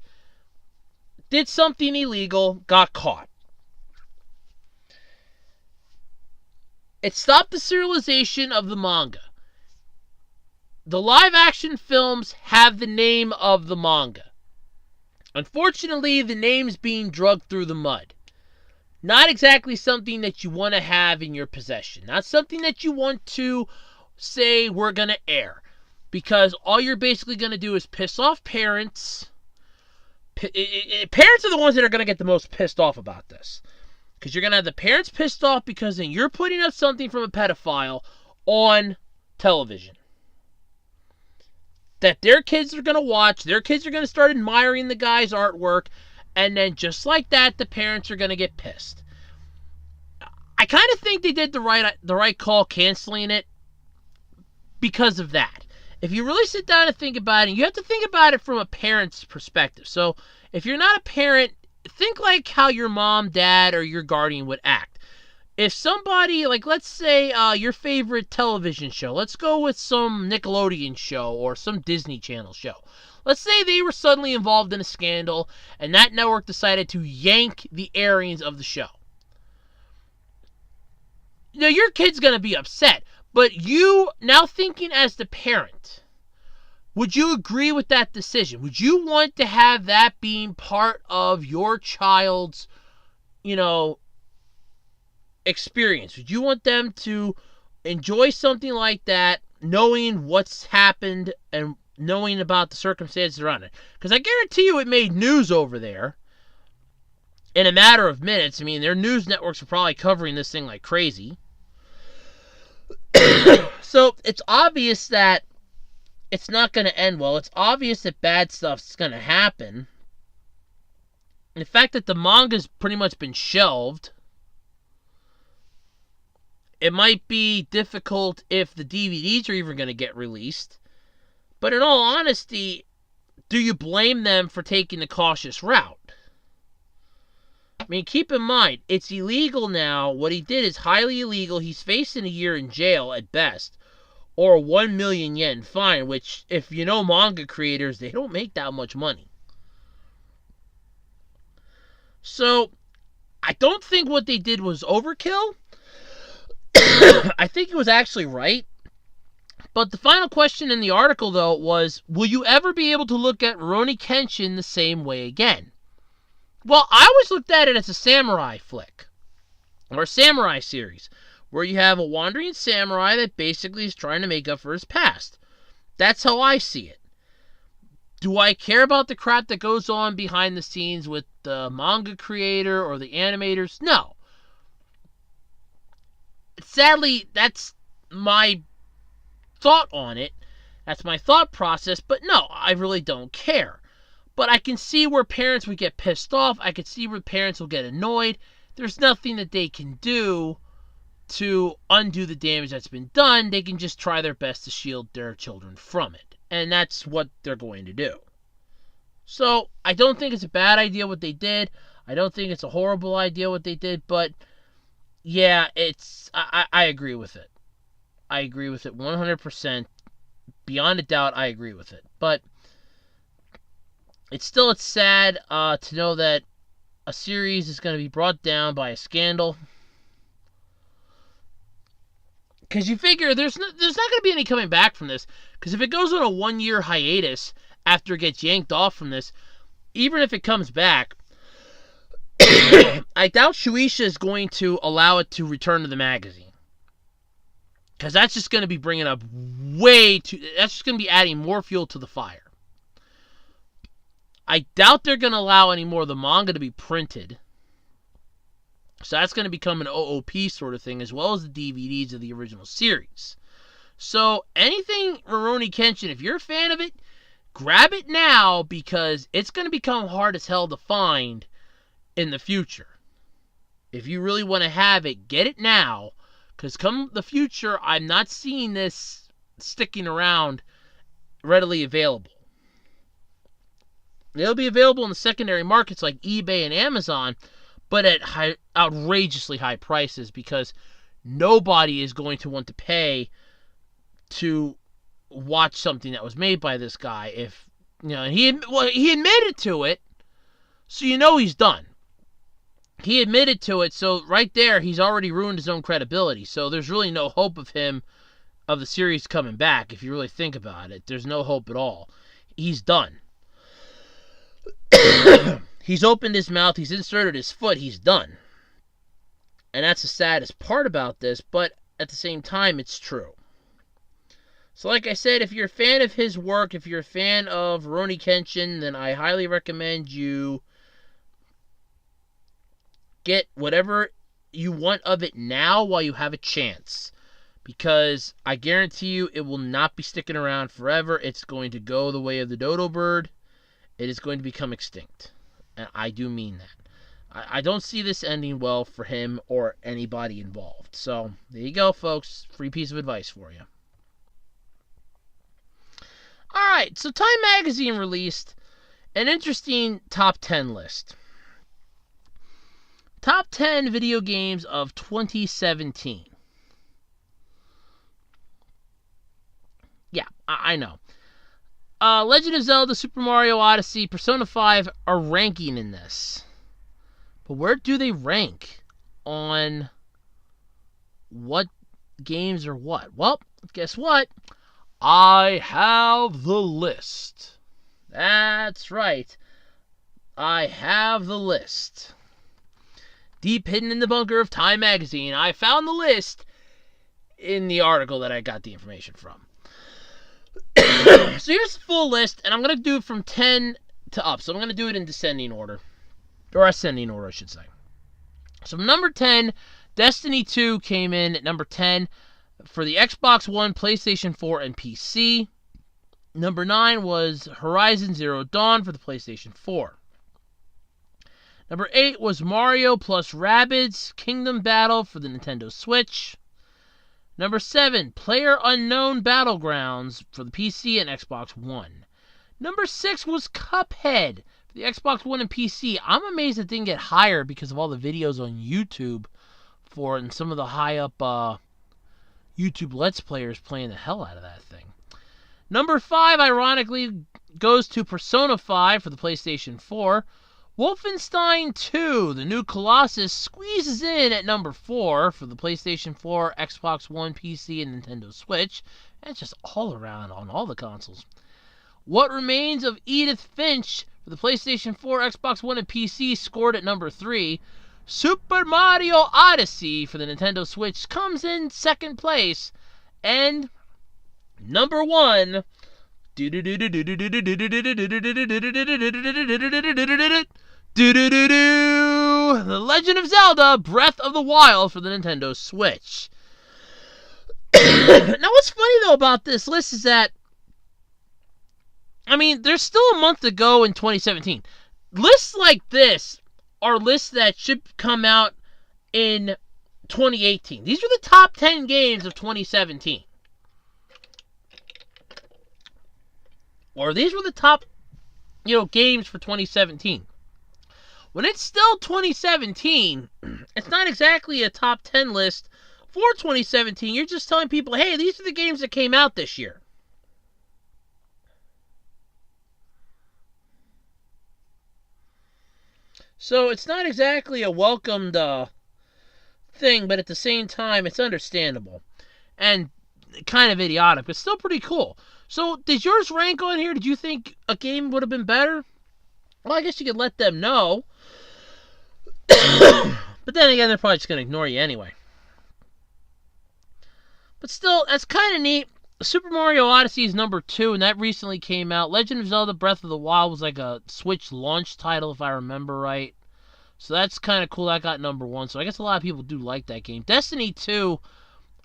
did something illegal, got caught. It stopped the serialization of the manga. The live-action films have the name of the manga. Unfortunately, the name's being dragged through the mud. Not exactly something that you want to have in your possession. Not something that you want to say we're going to air. Because all you're basically going to do is piss off parents. Parents are the ones that are going to get the most pissed off about this. Because you're going to have the parents pissed off because then you're putting up something from a pedophile on television that their kids are going to watch. Their kids are going to start admiring the guy's artwork. And then just like that, the parents are going to get pissed. I kind of think they did the right call canceling it because of that. If you really sit down and think about it, you have to think about it from a parent's perspective. So If you're not a parent, think like how your mom, dad, or your guardian would act. If somebody, like let's say your favorite television show, let's go with some Nickelodeon show or some Disney Channel show. Let's say they were suddenly involved in a scandal and that network decided to yank the airings of the show. Now, your kid's going to be upset, but you, now thinking as the parent, would you agree with that decision? Would you want to have that being part of your child's, experience? Would you want them to enjoy something like that, knowing what's happened and knowing about the circumstances around it? Because I guarantee you it made news over there in a matter of minutes. I mean, their news networks are probably covering this thing like crazy. So it's obvious that it's not going to end well. It's obvious that bad stuff's going to happen. And the fact that the manga's pretty much been shelved, it might be difficult if the DVDs are even going to get released. But in all honesty, do you blame them for taking the cautious route? I mean, keep in mind, it's illegal now. What he did is highly illegal. He's facing a year in jail at best, or a 1 million yen fine, which, if you know manga creators, they don't make that much money. So, I don't think what they did was overkill. I think it was actually right. But the final question in the article, though, was, will you ever be able to look at Rurouni Kenshin the same way again? Well, I always looked at it as a samurai flick, or a samurai series, where you have a wandering samurai that basically is trying to make up for his past. That's how I see it. Do I care about the crap that goes on behind the scenes with the manga creator or the animators? No. Sadly, that's my thought on it. That's my thought process, but no, I really don't care. But I can see where parents would get pissed off. I can see where parents will get annoyed. There's nothing that they can do to undo the damage that's been done. They can just try their best to shield their children from it. And that's what they're going to do. So, I don't think it's a bad idea what they did. I don't think it's a horrible idea what they did. But, yeah, I agree with it. I agree with it 100%. Beyond a doubt, I agree with it. But it's sad to know that a series is going to be brought down by a scandal. Because you figure there's not going to be any coming back from this. Because if it goes on a 1-year hiatus after it gets yanked off from this, even if it comes back, I doubt Shueisha is going to allow it to return to the magazine. Because that's just going to be bringing up that's just going to be adding more fuel to the fire. I doubt they're going to allow any more of the manga to be printed. So that's going to become an OOP sort of thing, as well as the DVDs of the original series. So anything Rurouni Kenshin, if you're a fan of it, grab it now, because it's going to become hard as hell to find in the future. If you really want to have it, get it now, because come the future, I'm not seeing this sticking around readily available. It'll be available in the secondary markets like eBay and Amazon, but at outrageously high prices, because nobody is going to want to pay to watch something that was made by this guy. If he admitted to it, so he's done. He admitted to it, so right there he's already ruined his own credibility. So there's really no hope of the series coming back. If you really think about it, there's no hope at all. He's done. He's opened his mouth, he's inserted his foot, he's done. And that's the saddest part about this, but at the same time, it's true. So like I said, if you're a fan of his work, if you're a fan of Rurouni Kenshin, then I highly recommend you get whatever you want of it now while you have a chance. Because I guarantee you, it will not be sticking around forever. It's going to go the way of the dodo bird. It is going to become extinct. And I do mean that. I don't see this ending well for him or anybody involved. So, there you go, folks. Free piece of advice for you. Alright, so Time Magazine released an interesting top 10 list. Top 10 video games of 2017. Yeah, I know. Legend of Zelda, Super Mario Odyssey, Persona 5 are ranking in this. But where do they rank on what games are what? Well, guess what? I have the list. That's right. I have the list. Deep hidden in the bunker of Time Magazine, I found the list in the article that I got the information from. So here's the full list, and I'm going to do it from 10 to up. So I'm going to do it in descending order. Or ascending order, I should say. So number 10, Destiny 2 came in at number 10 for the Xbox One, PlayStation 4, and PC. Number 9 was Horizon Zero Dawn for the PlayStation 4. Number 8 was Mario plus Rabbids Kingdom Battle for the Nintendo Switch. Number 7, PlayerUnknown Battlegrounds for the PC and Xbox One. Number 6 was Cuphead for the Xbox One and PC. I'm amazed it didn't get higher because of all the videos on YouTube for it and some of the high-up YouTube Let's Players playing the hell out of that thing. Number 5, ironically, goes to Persona 5 for the PlayStation 4. Wolfenstein 2, The New Colossus, squeezes in at number 4 for the PlayStation 4, Xbox One, PC, and Nintendo Switch. And it's just all around on all the consoles. What Remains of Edith Finch for the PlayStation 4, Xbox One, and PC scored at number 3. Super Mario Odyssey for the Nintendo Switch comes in second place. And number 1... The Legend of Zelda Breath of the Wild for the Nintendo Switch. Now, what's funny, though, about this list is that, I mean, there's still a month to go in 2017. Lists like this are lists that should come out in 2018. These are the top 10 games of 2017. Or these were the top, games for 2017. When it's still 2017, it's not exactly a top 10 list for 2017. You're just telling people, hey, these are the games that came out this year. So it's not exactly a welcomed thing, but at the same time, it's understandable. And kind of idiotic, but still pretty cool. So, did yours rank on here? Did you think a game would have been better? Well, I guess you could let them know. But then again, they're probably just going to ignore you anyway. But still, that's kind of neat. Super Mario Odyssey is number 2, and that recently came out. Legend of Zelda Breath of the Wild was like a Switch launch title, if I remember right. So that's kind of cool. That got number 1. So I guess a lot of people do like that game. Destiny 2,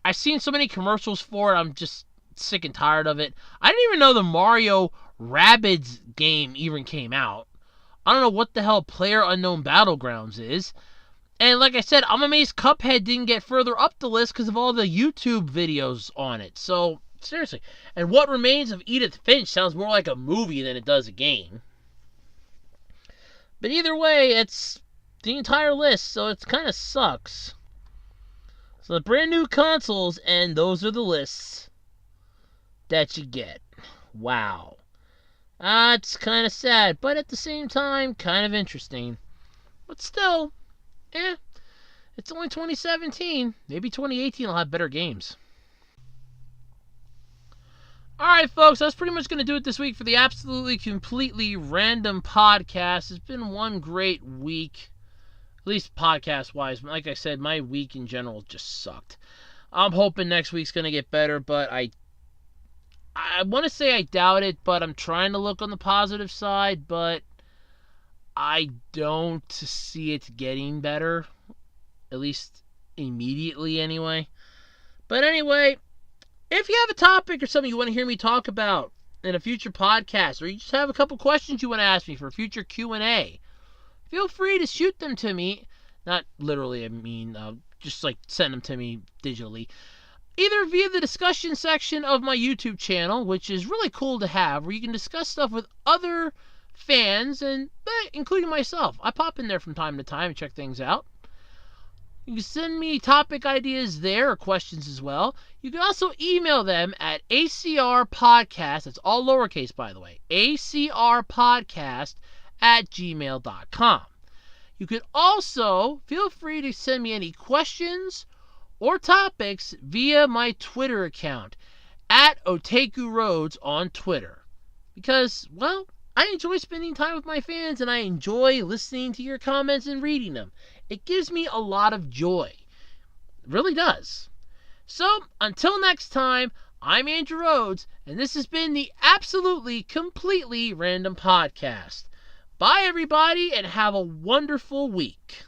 I've seen so many commercials for it, I'm just sick and tired of it. I didn't even know the Mario Rabbids game even came out. I don't know what the hell PlayerUnknown Battlegrounds is. And like I said, I'm amazed Cuphead didn't get further up the list because of all the YouTube videos on it. So, seriously. And What Remains of Edith Finch sounds more like a movie than it does a game. But either way, it's the entire list, so it kind of sucks. So the brand new consoles, and those are the lists that you get. Wow. It's kind of sad, but at the same time, kind of interesting. But still, it's only 2017. Maybe 2018 will have better games. Alright, folks, that's pretty much going to do it this week for the absolutely, completely random podcast. It's been one great week, at least podcast-wise. Like I said, my week in general just sucked. I'm hoping next week's going to get better, but I want to say I doubt it, but I'm trying to look on the positive side, but I don't see it getting better, at least immediately anyway. But anyway, if you have a topic or something you want to hear me talk about in a future podcast, or you just have a couple questions you want to ask me for a future Q&A, feel free to shoot them to me. Not literally, I mean, just like send them to me digitally. Either via the discussion section of my YouTube channel, which is really cool to have, where you can discuss stuff with other fans, and including myself. I pop in there from time to time and check things out. You can send me topic ideas there or questions as well. You can also email them at acrpodcast, that's all lowercase by the way, acrpodcast@gmail.com. You can also feel free to send me any questions or topics via my Twitter account at OtakuRoads on Twitter. Because, well, I enjoy spending time with my fans and I enjoy listening to your comments and reading them. It gives me a lot of joy. It really does. So, until next time, I'm Andrew Rhodes, and this has been the Absolutely Completely Random Podcast. Bye, everybody, and have a wonderful week.